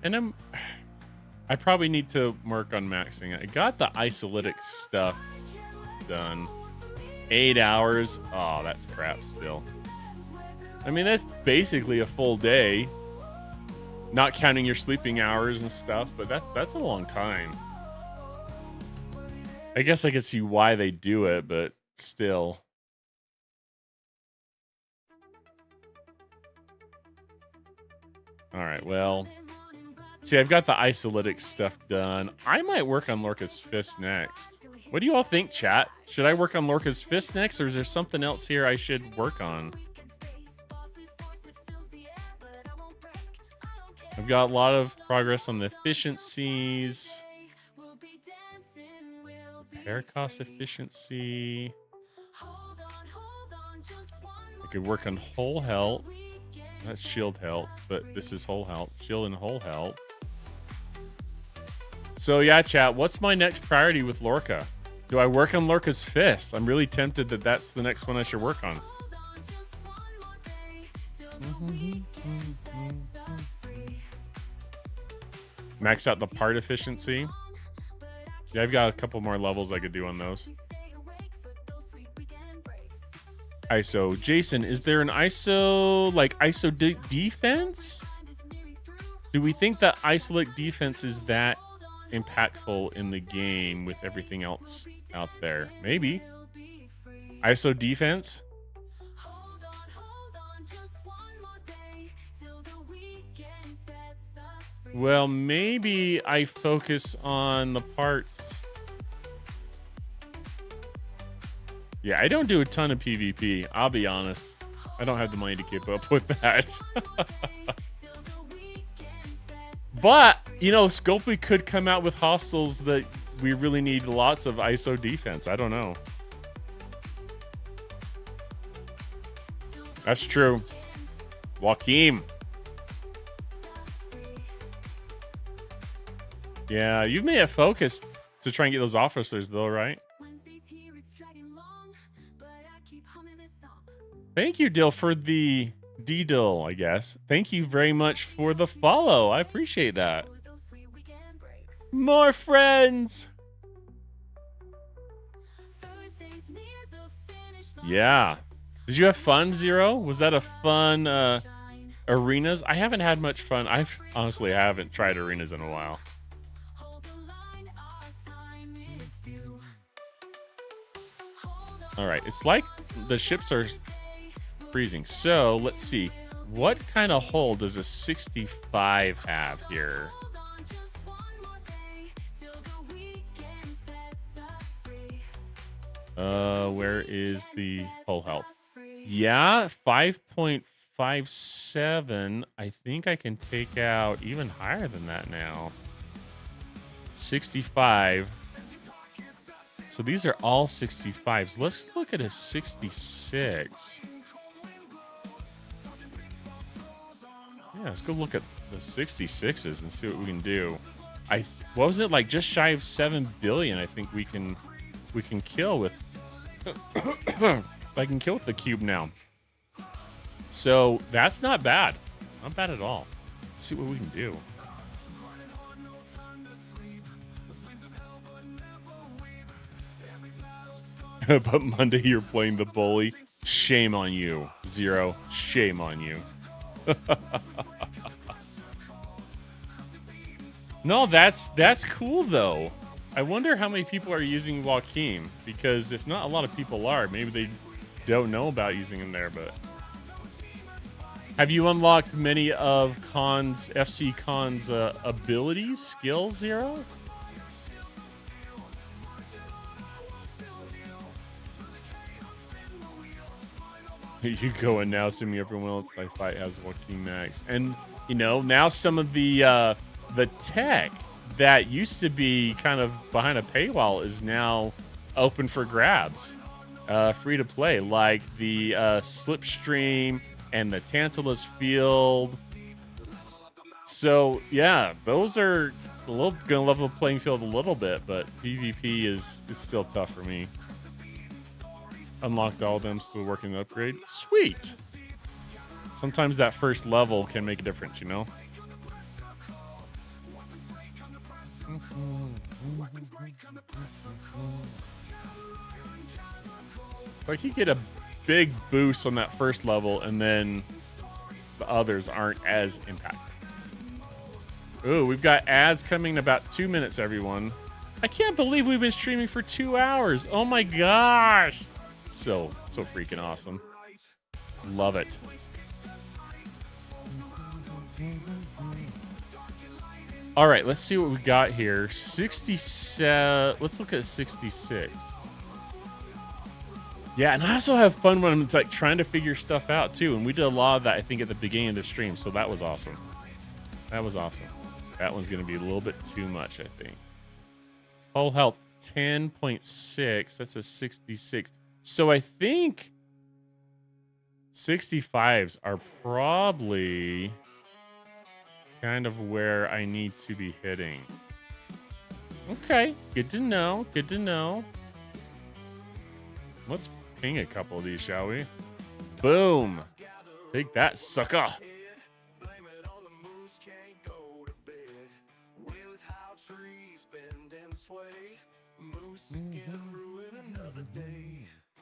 And I probably need to work on maxing it. I got the isolytic stuff done. 8 hours. Oh, that's crap still. I mean, that's basically a full day. Not counting your sleeping hours and stuff, but that's a long time. I guess I could see why they do it, but still. All right, well. See, I've got the isolytic stuff done. I might work on Lorca's fist next. What do you all think, chat? Should I work on Lorca's fist next, or is there something else here I should work on? I've got a lot of progress on the efficiencies. Repair cost efficiency. I could work on whole health. That's shield health, but this is whole health. Shield and whole health. So yeah, chat, what's my next priority with Lorca? Do I work on Lorca's fist? I'm really tempted that that's the next one I should work on. Max out the part efficiency. Yeah, I've got a couple more levels I could do on those. ISO. Jason, is there an ISO, like ISO defense? Do we think that isolic defense is that impactful in the game with everything else out there? Maybe. ISO defense? Well, maybe I focus on the parts. Yeah, I don't do a ton of PvP, I'll be honest. I don't have the money to keep up with that. But, you know, Scopely could come out with hostiles that we really need lots of ISO defense. I don't know. That's true. Joaquin. Yeah, you've made a focus to try and get those officers, though, right? Thank you, Dill, for the D-Dill, I guess. Thank you very much for the follow. I appreciate that. More friends. Yeah. Did you have fun, Zero? Was that a fun arenas? I haven't had much fun. I honestly haven't tried arenas in a while. All right. It's like the ships are freezing. So let's see. What kind of hull does a 65 have here? Where is the hull health? Yeah, 5.57. I think I can take out even higher than that now. 65. So these are all 65s. Let's look at a 66. Yeah, let's go look at the 66s and see what we can do. What was it, like just shy of 7 billion? I think we can kill with. I can kill with the cube now. So that's not bad. Not bad at all. Let's see what we can do. But Monday you're playing the bully. Shame on you, Zero. Shame on you. No, that's cool though. I wonder how many people are using Joaquin, because if not, a lot of people are. Maybe they don't know about using him there, but have you unlocked many of FC Khan's abilities, skills, Zero? You go and now assuming everyone else I fight has Joaquin Max. And you know, now some of the tech that used to be kind of behind a paywall is now open for grabs, free to play, like the slipstream and the Tantalus field. So yeah, those are gonna level the playing field a little bit, but PvP is still tough for me. Unlocked all of them, still working the upgrade. Sweet. Sometimes that first level can make a difference, you know? If I could get a big boost on that first level, and then the others aren't as impactful. Ooh, we've got ads coming in about 2 minutes, everyone. I can't believe we've been streaming for 2 hours. Oh my gosh. So freaking awesome. Love it. All right, let's see what we got here. 67. Let's look at 66. Yeah, and I also have fun when I'm like trying to figure stuff out too. And we did a lot of that, I think, at the beginning of the stream. So that was awesome. That was awesome. That one's going to be a little bit too much, I think. Whole health 10.6. That's a 66. So I think 65s are probably kind of where I need to be hitting. Okay, good to know. Good to know. Let's ping a couple of these, shall we? Boom. Take that, sucker.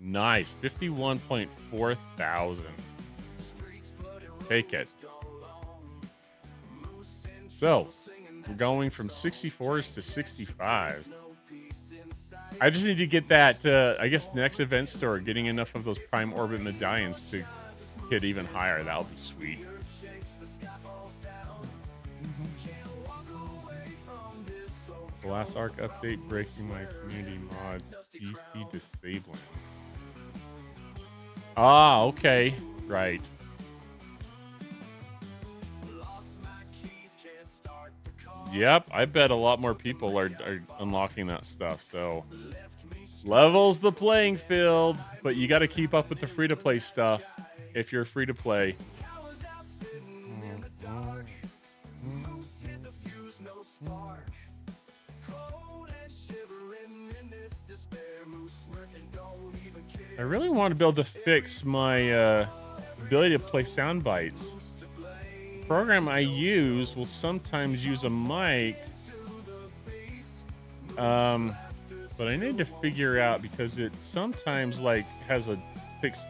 Nice. 51.4 thousand. Take it. So, we're going from 64s to 65s. I just need to get that, I guess, next event store, getting enough of those Prime Orbit medallions to hit even higher. That'll be sweet. The last ARC update, breaking my community mods, PC disabling. Ah, okay. right. Yep, I bet a lot more people are unlocking that stuff, so levels the playing field, but you got to keep up with the free-to-play stuff if you're free-to-play. I really want to be able to fix my ability to play sound bites. The program I use will sometimes use a mic, but I need to figure out because it sometimes like has a fixed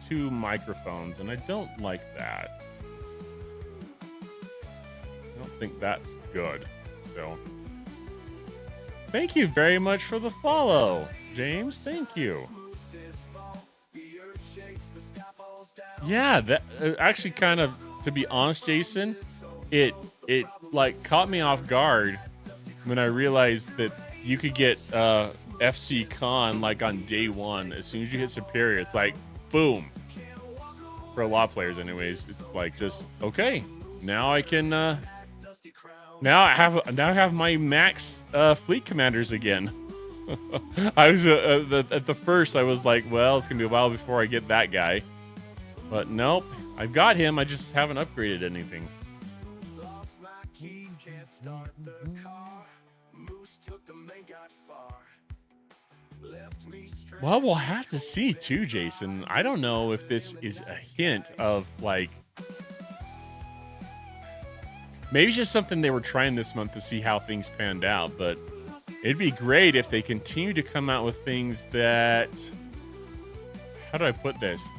two microphones, and I don't like that. I don't think that's good. So, thank you very much for the follow, James. Thank you. Yeah, that actually kind of, to be honest, Jason, it like caught me off guard when I realized that you could get FC Con like on day one. As soon as you hit Superior, it's like boom. For a lot of players, anyways, it's like just okay. Now I can now I have my max fleet commanders again. I was at the first I was like, well, it's gonna be a while before I get that guy. But nope, I've got him. I just haven't upgraded anything. Well, we'll have to see too, Jason. I don't know if this is a hint of like maybe just something they were trying this month to see how things panned out. But it'd be great if they continue to come out with things that, how do I put this?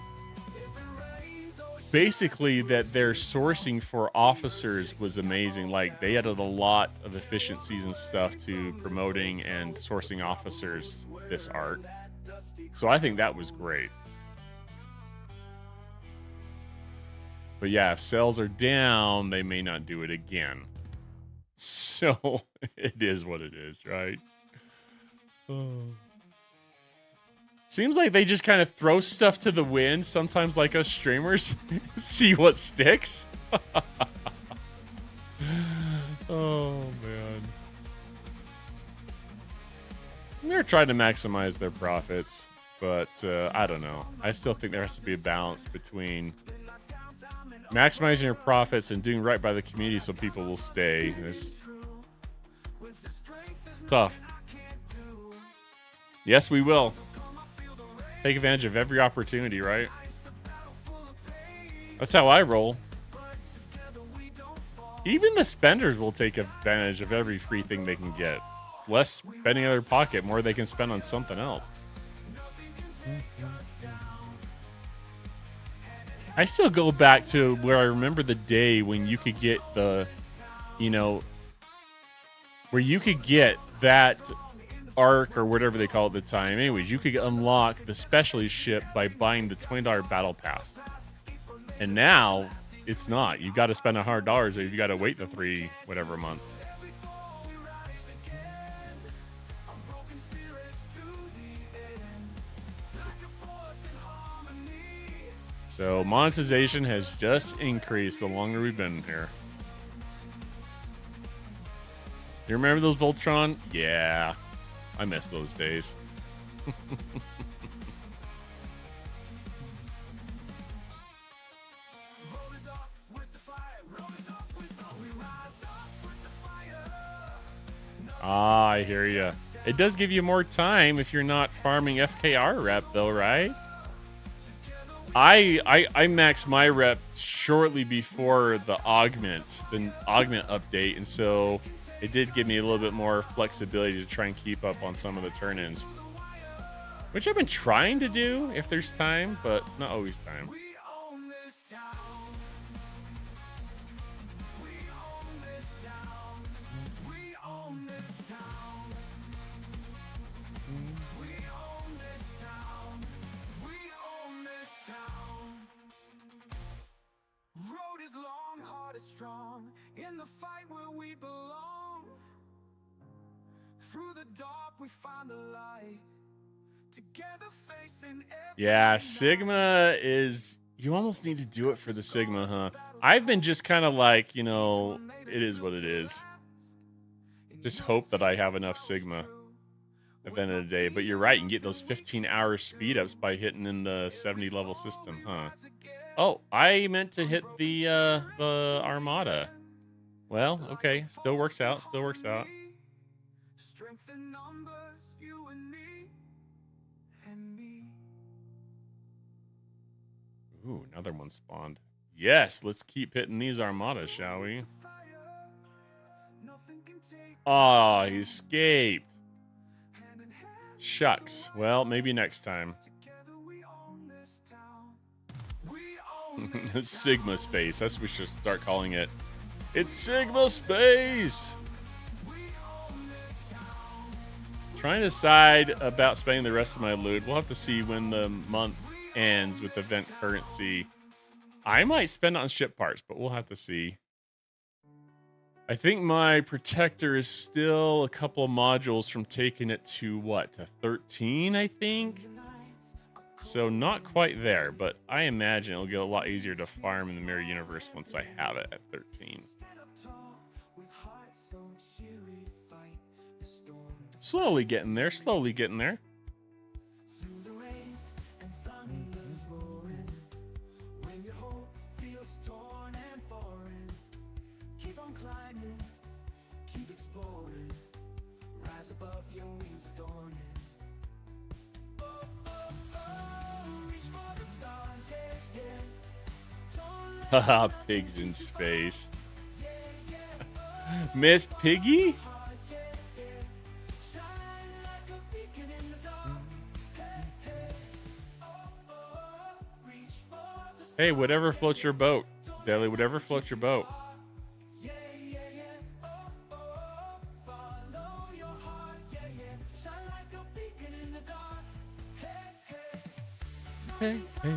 Basically, that their sourcing for officers was amazing. Like, they added a lot of efficiencies and stuff to promoting and sourcing officers this arc. So I think that was great. But yeah, if sales are down, they may not do it again. So it is what it is, right? Seems like they just kind of throw stuff to the wind, sometimes like us streamers, see what sticks. Oh, man. They're trying to maximize their profits, but I don't know. I still think there has to be a balance between maximizing your profits and doing right by the community so people will stay. It's tough. Yes, we will. Take advantage of every opportunity, right? That's how I roll. Even the spenders will take advantage of every free thing they can get. It's less spending out of their pocket, more they can spend on something else. I still go back to where I remember the day when you could get the, where you could get that arc or whatever they call it at the time. Anyways, you could unlock the specialty ship by buying the $20 battle pass. And now it's not. You've got to spend $100 or you've got to wait the 3 whatever months. So monetization has just increased the longer we've been here. You remember those Voltron? Yeah. I miss those days. Ah, I hear you. It does give you more time if you're not farming FKR rep, though, right? I maxed my rep shortly before the Augment update, and so it did give me a little bit more flexibility to try and keep up on some of the turn-ins, which I've been trying to do if there's time, but not always time. In the fight where we belong, through the dark we find the light, together facing every Yeah, Sigma is, You almost need to do it for the Sigma, huh? I've been just kind of like, you know, it is what it is. Just hope that I have enough Sigma at the end of the day. But you're right, you can get those 15-hour speed ups by hitting in the 70 level system, huh? Oh, I meant to hit the Armada. Well, okay, still works out. Still works out. Strength in numbers, you and me. Ooh, another one spawned. Yes, let's keep hitting these Armadas, shall we? Oh, he escaped. Shucks. Well, maybe next time. Sigma space. That's what we should start calling it. It's Sigma space. Trying to decide about spending the rest of my loot. We'll have to see when the month ends with event currency. I might spend it on ship parts, but we'll have to see. I think my protector is still a couple of modules from taking it to what? To 13, I think? So not quite there, but I imagine it'll get a lot easier to farm in the mirror universe once I have it at 13. Slowly getting there, slowly getting there. Haha, pigs in space. Miss Piggy? Hey, whatever floats your boat. Deli, whatever floats your boat. Hey, hey.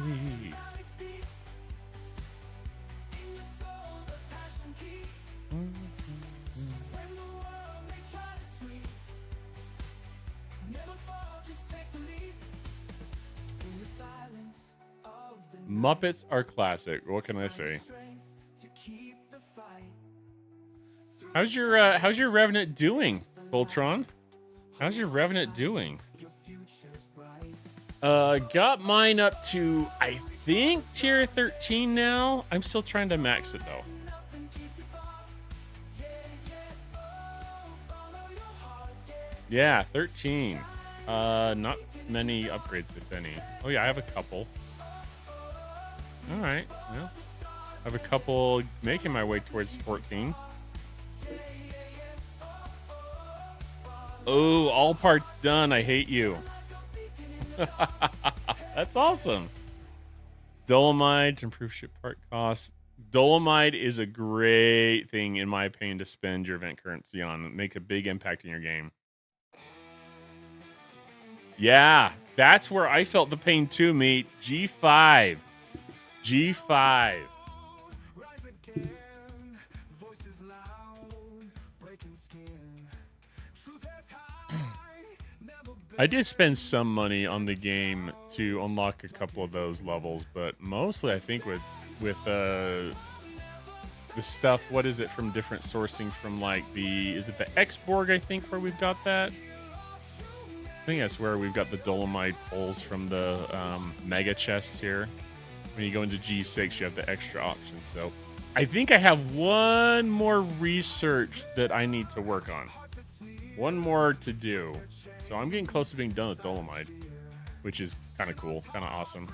Muppets are classic. What can I say? How's your Revenant doing, Voltron? How's your Revenant doing? Got mine up to, I think, tier 13 now. I'm still trying to max it though. Yeah, 13. Not many upgrades, if any. Oh yeah, I have a couple. All right. Yeah. I have a couple making my way towards 14. Oh, all parts done. I hate you. That's awesome. Dolomite to improve ship part costs. Dolomite is a great thing, in my opinion, to spend your event currency on. Make a big impact in your game. Yeah, that's where I felt the pain too, mate. G5. G5. I did spend some money on the game to unlock a couple of those levels, but mostly I think with the stuff, what is it, from different sourcing from like is it the X-Borg, I think, where we've got that? I think that's where we've got the Dolomite pulls from the mega chests here. When you go into G6, you have the extra option. So I think I have one more research that I need to work on. One more to do. So I'm getting close to being done with Dolomite, which is kind of cool, kind of awesome.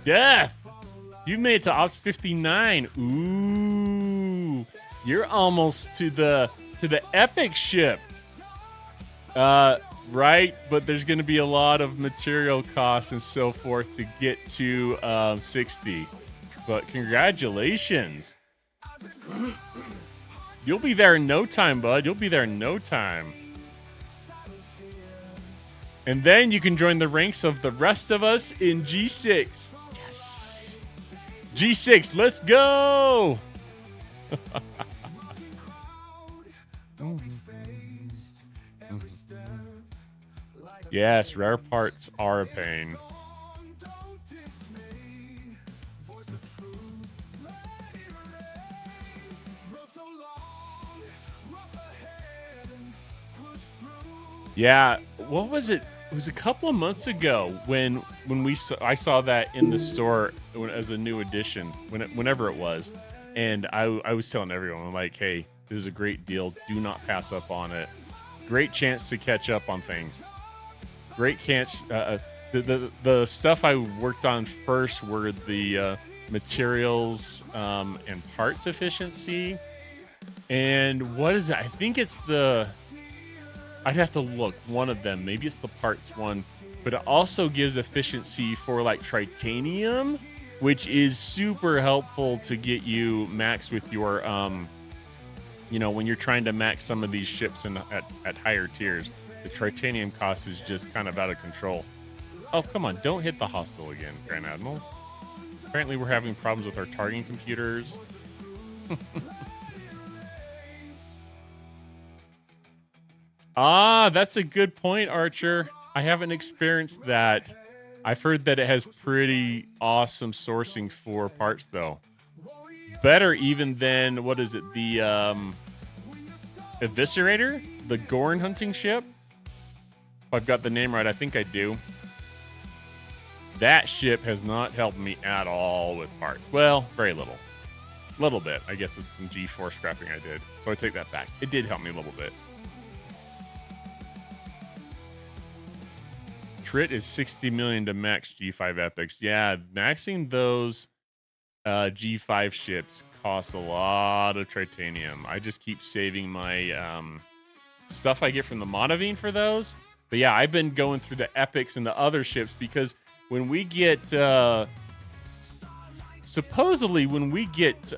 Death! You made it to Ops 59. Ooh, you're almost to the epic ship. Right, but there's going to be a lot of material costs and so forth to get to 60. But congratulations. You'll be there in no time, bud. You'll be there in no time. And then you can join the ranks of the rest of us in G6. Yes. G6, let's go. Yes, rare parts are a pain. Yeah, what was it? It was a couple of months ago when I saw that in the store as a new edition whenever it was, and I was telling everyone, I'm like, hey, this is a great deal. Do not pass up on it. Great chance to catch up on things. Great chance. The stuff I worked on first were the materials and parts efficiency. And what is it? I think it's I'd have to look. One of them. Maybe it's the parts one. But it also gives efficiency for like titanium, which is super helpful to get you maxed with your, when you're trying to max some of these ships at higher tiers. The titanium cost is just kind of out of control. Oh, come on. Don't hit the hostile again, Grand Admiral. Apparently we're having problems with our targeting computers. Ah, that's a good point, Archer. I haven't experienced that. I've heard that it has pretty awesome sourcing for parts, though. Better even than, what is it, the Eviscerator? The Gorn hunting ship? If I've got the name right, I think I do. That ship has not helped me at all with parts. Well, very little. Little bit. I guess with some G4 scrapping I did. So I take that back. It did help me a little bit. Trit is 60 million to max G5 epics. Yeah, maxing those G5 ships costs a lot of titanium. I just keep saving my stuff I get from the Monavine for those. But yeah, I've been going through the epics and the other ships because when we get supposedly when we get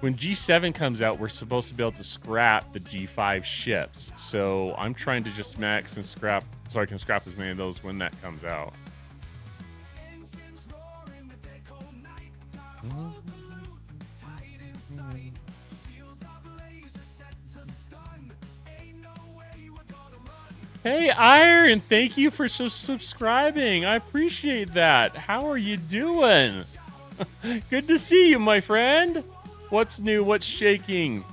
when G7 comes out, we're supposed to be able to scrap the G5 ships. So I'm trying to just max and scrap so I can scrap as many of those when that comes out. Hey, Iron, thank you for subscribing. I appreciate that. How are you doing? Good to see you, my friend. What's new? What's shaking?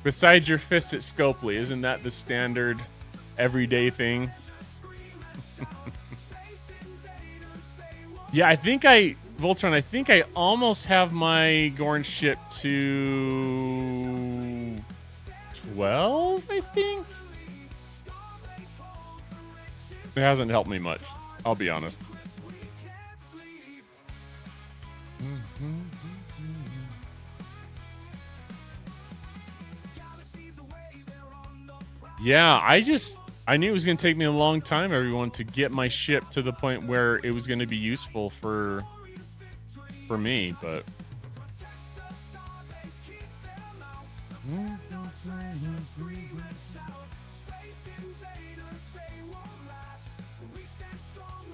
Besides your fist at Scopely, isn't that the standard everyday thing? Yeah, Voltron, I think I almost have my Gorn ship to 12, I think? It hasn't helped me much, I'll be honest. Yeah, I knew it was going to take me a long time, everyone, to get my ship to the point where it was going to be useful for me, but...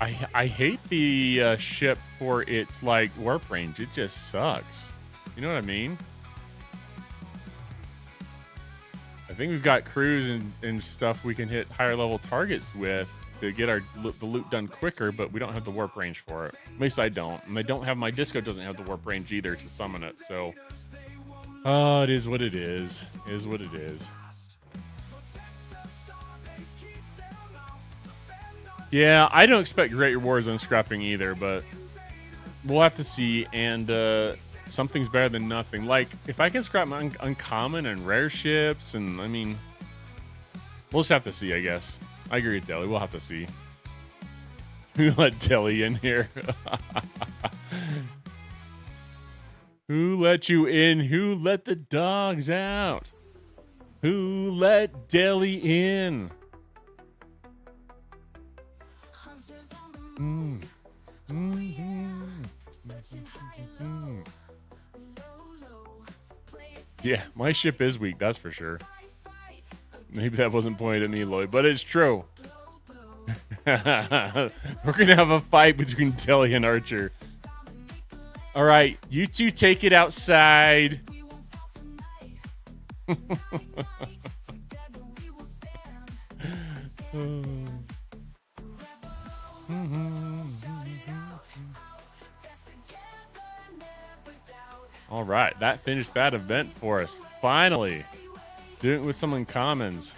I hate the ship for its, like, warp range. It just sucks. You know what I mean? I think we've got crews and stuff we can hit higher level targets with to get the loot done quicker, but we don't have the warp range for it. At least I don't. And my disco doesn't have the warp range either to summon it, so... Oh, it is what it is. It is what it is. Yeah, I don't expect great rewards on scrapping either, but we'll have to see. And something's better than nothing. Like, if I can scrap my uncommon and rare ships, and I mean, we'll just have to see, I guess. I agree with Deli. We'll have to see. Who let Deli in here? Who let you in? Who let the dogs out? Who let Deli in? Yeah, my ship is weak, that's for sure. Maybe that wasn't pointed at me, Lloyd, but it's true. We're gonna have a fight between Telly and Archer. All right, you two take it outside. All right, that finished that event for us. Finally. Doing it with some uncommons.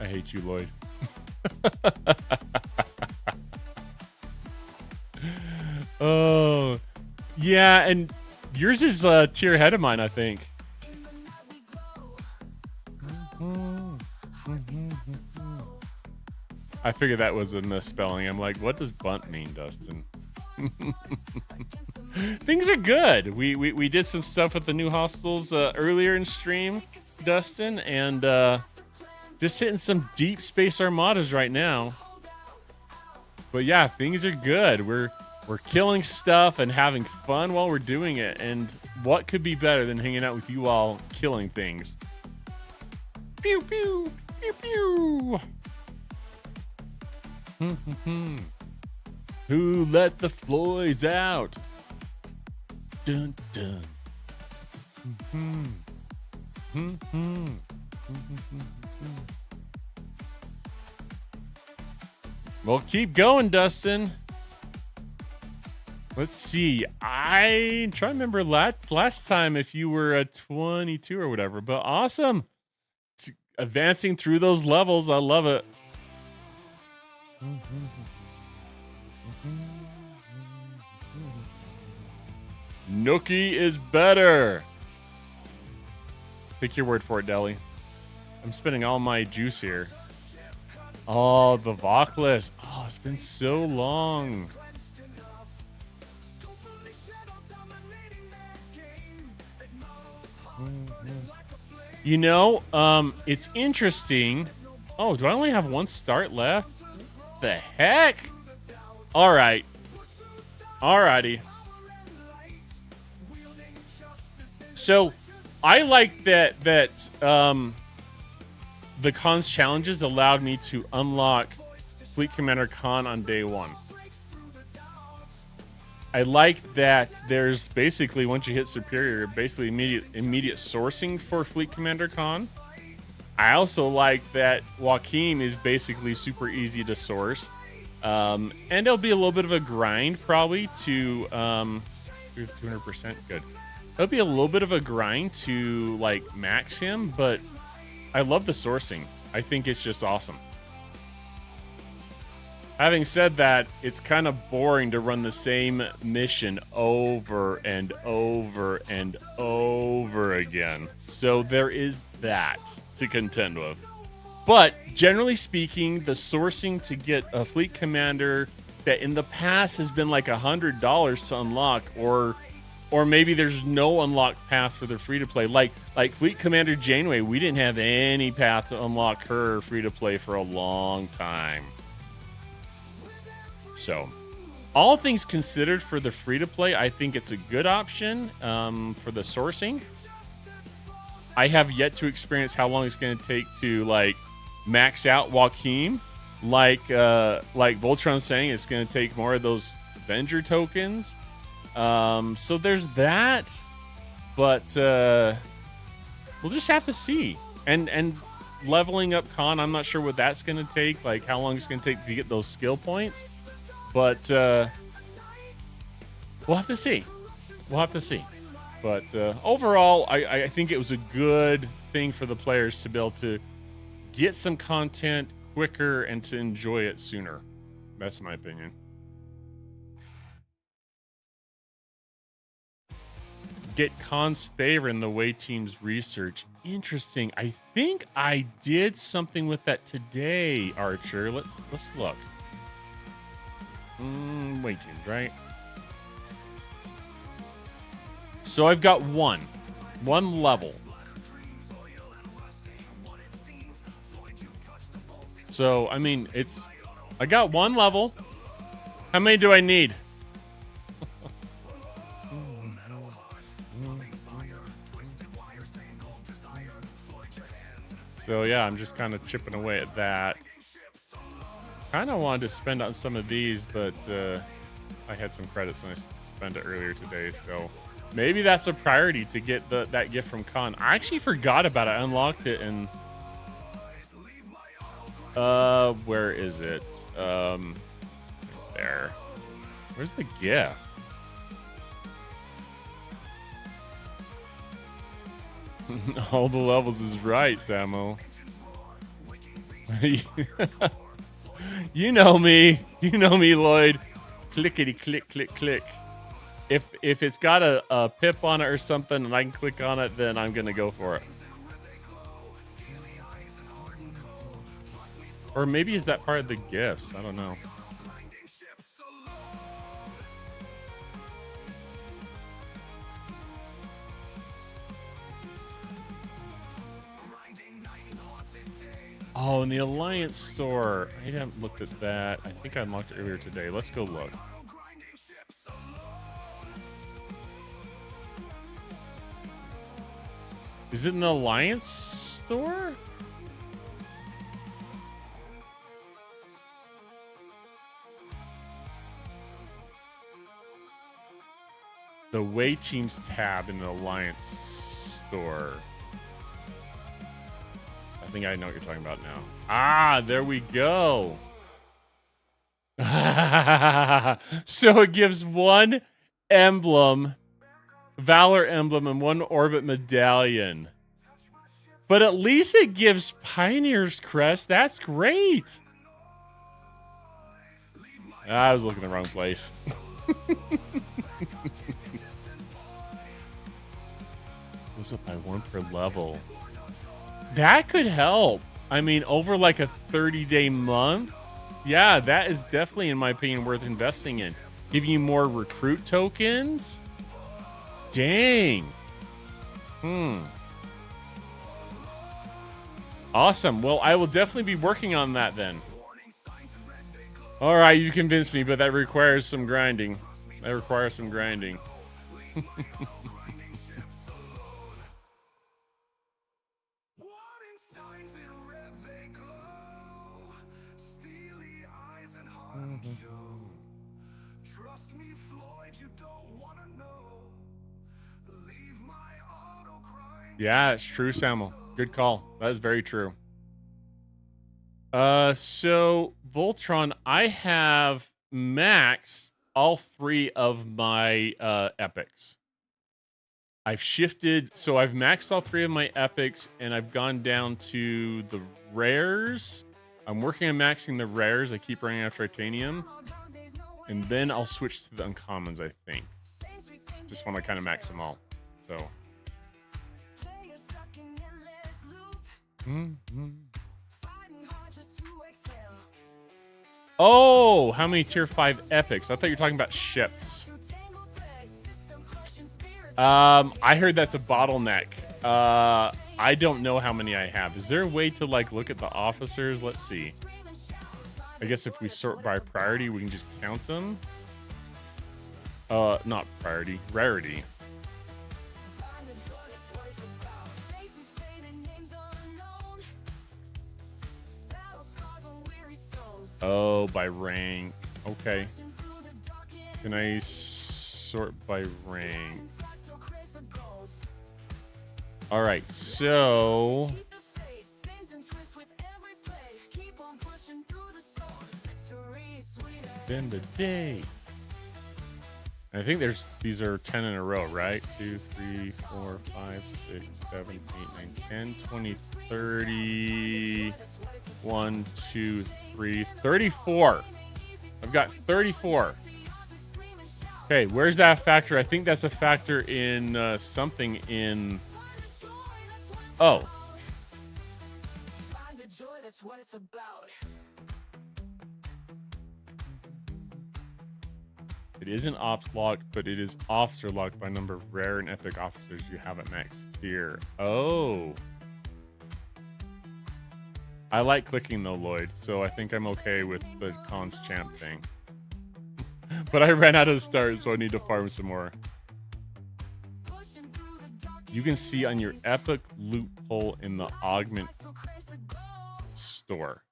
I hate you, Lloyd. Oh, yeah, and yours is a tier ahead of mine, I think. I figured that was a misspelling. I'm like, what does bunt mean, Dustin? Things are good. We did some stuff with the new hostels earlier in stream, Dustin, and just hitting some deep space armadas right now. But yeah, things are good. We're killing stuff and having fun while we're doing it. And what could be better than hanging out with you all killing things? Pew pew pew pew. Who let the Floyds out? Dun dun. Well, keep going, Dustin. Let's see. I try to remember last time if you were a 22 or whatever, but awesome. Advancing through those levels. I love it. Nookie is better. Take your word for it, Deli. I'm spending all my juice here. Oh, the Vocless. Oh, it's been so long. You know, it's interesting. Oh, do I only have one start left? The heck? All right. Alrighty. So, I like that the Khan's challenges allowed me to unlock Fleet Commander Khan on day one. I like that there's basically, once you hit Superior, basically immediate sourcing for Fleet Commander Khan. I also like that Joachim is basically super easy to source. And it'll be a little bit of a grind probably to 200%. Good. It'll be a little bit of a grind to like max him, but I love the sourcing. I think it's just awesome. Having said that, it's kind of boring to run the same mission over and over and over again. So there is that to contend with. But generally speaking, the sourcing to get a fleet commander that in the past has been like $100 to unlock, or maybe there's no unlock path for the free-to-play. Like Fleet Commander Janeway, we didn't have any path to unlock her free-to-play for a long time. So, all things considered for the free-to-play, I think it's a good option for the sourcing. I have yet to experience how long it's going to take to like max out Joachim. Like Voltron's saying, it's going to take more of those Avenger tokens. So there's that, but we'll just have to see. And leveling up Khan, I'm not sure what that's going to take, like how long it's going to take to get those skill points. But we'll have to see. We'll have to see. But overall, I think it was a good thing for the players to be able to get some content quicker and to enjoy it sooner. That's my opinion. Get Khan's favor in the way teams research. Interesting. I think I did something with that today, Archer. Let's look. Way teams, right? So I've got one level. So, I mean, I got one level. How many do I need? So yeah, I'm just kind of chipping away at that. Kind of wanted to spend on some of these, but I had some credits and I spent it earlier today. So maybe that's a priority to get that gift from Khan. I actually forgot about it. I unlocked it and where is it? Right there. Where's the gift? All the levels is right, Samo. You know me. You know me, Lloyd. Clickety click, click, click. If it's got a pip on it or something and I can click on it, then I'm gonna go for it. Or maybe is that part of the gifts? I don't know. Oh, in the Alliance store. I haven't looked at that. I think I unlocked it earlier today. Let's go look. Is it in the Alliance store? The Way Teams tab in the Alliance store. I think I know what you're talking about now. Ah, there we go. So it gives one emblem, Valor emblem, and one orbit medallion. But at least it gives Pioneer's Crest. That's great. I was looking in the wrong place. Goes up by 1 per level. That could help. I mean, over like a 30-day month. Yeah, that is definitely, in my opinion, worth investing in. Giving you more recruit tokens. Dang. Awesome. Well, I will definitely be working on that then. All right, you convinced me, but that requires some grinding. That requires some grinding. Yeah, it's true, Samuel. Good call. That is very true. So Voltron, I have maxed all 3 of my epics. I've shifted, so I've maxed all 3 of my epics, and I've gone down to the rares. I'm working on maxing the rares. I keep running out of titanium, and then I'll switch to the uncommons. I think. Just want to kind of max them all. So. Oh, how many tier 5 epics? I thought you were talking about ships. I heard that's a bottleneck. I don't know how many I have. Is there a way to like look at the officers? Let's see. I guess if we sort by priority, we can just count them. Not priority, rarity. Oh, by rank. Okay. Can I sort by rank? All right, so spend the day. I think these are 10 in a row, right? 2, 3, 4, 5, 6, 7, 8, 9, 10, 20, 30. 1, 2, 3, 34. I've got 34. Okay, where's that factor? I think that's a factor in something in. Oh. It isn't ops locked, but it is officer locked by number of rare and epic officers you have at max tier. Oh. I like clicking though, Lloyd, so I think I'm okay with the cons champ thing. But I ran out of stars, so I need to farm some more. You can see on your epic loophole in the Augment store.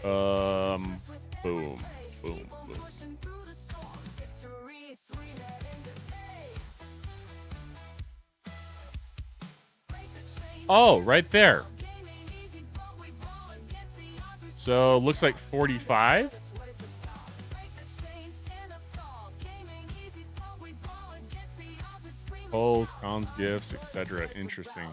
Boom, boom, boom. Oh, right there. So looks like 45. polls, cons, gifts, etc. Interesting.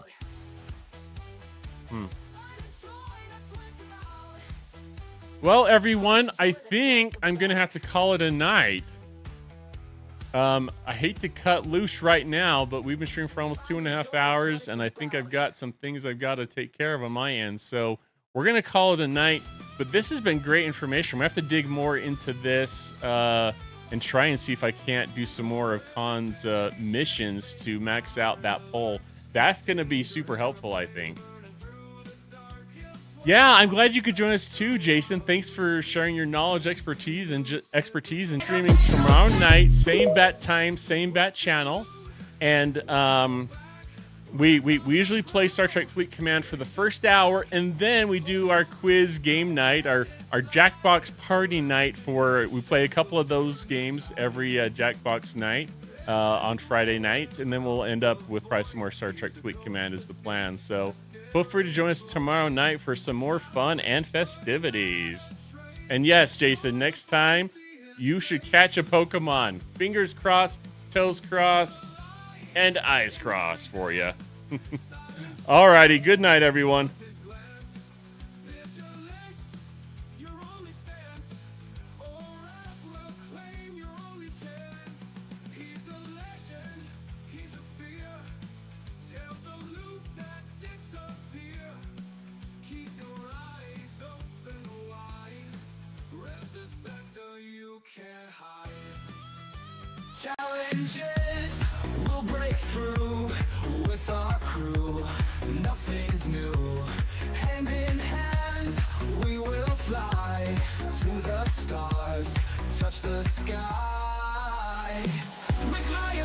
Well, everyone, I think I'm gonna have to call it a night. I hate to cut loose right now, but we've been streaming for almost 2.5 hours, and I think I've got some things I've got to take care of on my end. So we're gonna call it a night. But this has been great information. We have to dig more into this and try and see if I can't do some more of Khan's missions to max out that poll. That's gonna be super helpful, I think. Yeah, I'm glad you could join us too, Jason. Thanks for sharing your knowledge, expertise, and streaming tomorrow night. Same bat time, same bat channel, and we usually play Star Trek Fleet Command for the first hour, and then we do our quiz game night, our Jackbox party night. We play a couple of those games every Jackbox night on Friday nights, and then we'll end up with probably some more Star Trek Fleet Command is the plan. So feel free to join us tomorrow night for some more fun and festivities. And yes, Jason, next time you should catch a Pokemon. Fingers crossed, toes crossed, and eyes crossed for you. Alrighty, good night, everyone. Challenges will break through with our crew. Nothing's new. Hand in hand, we will fly to the stars, touch the sky. With my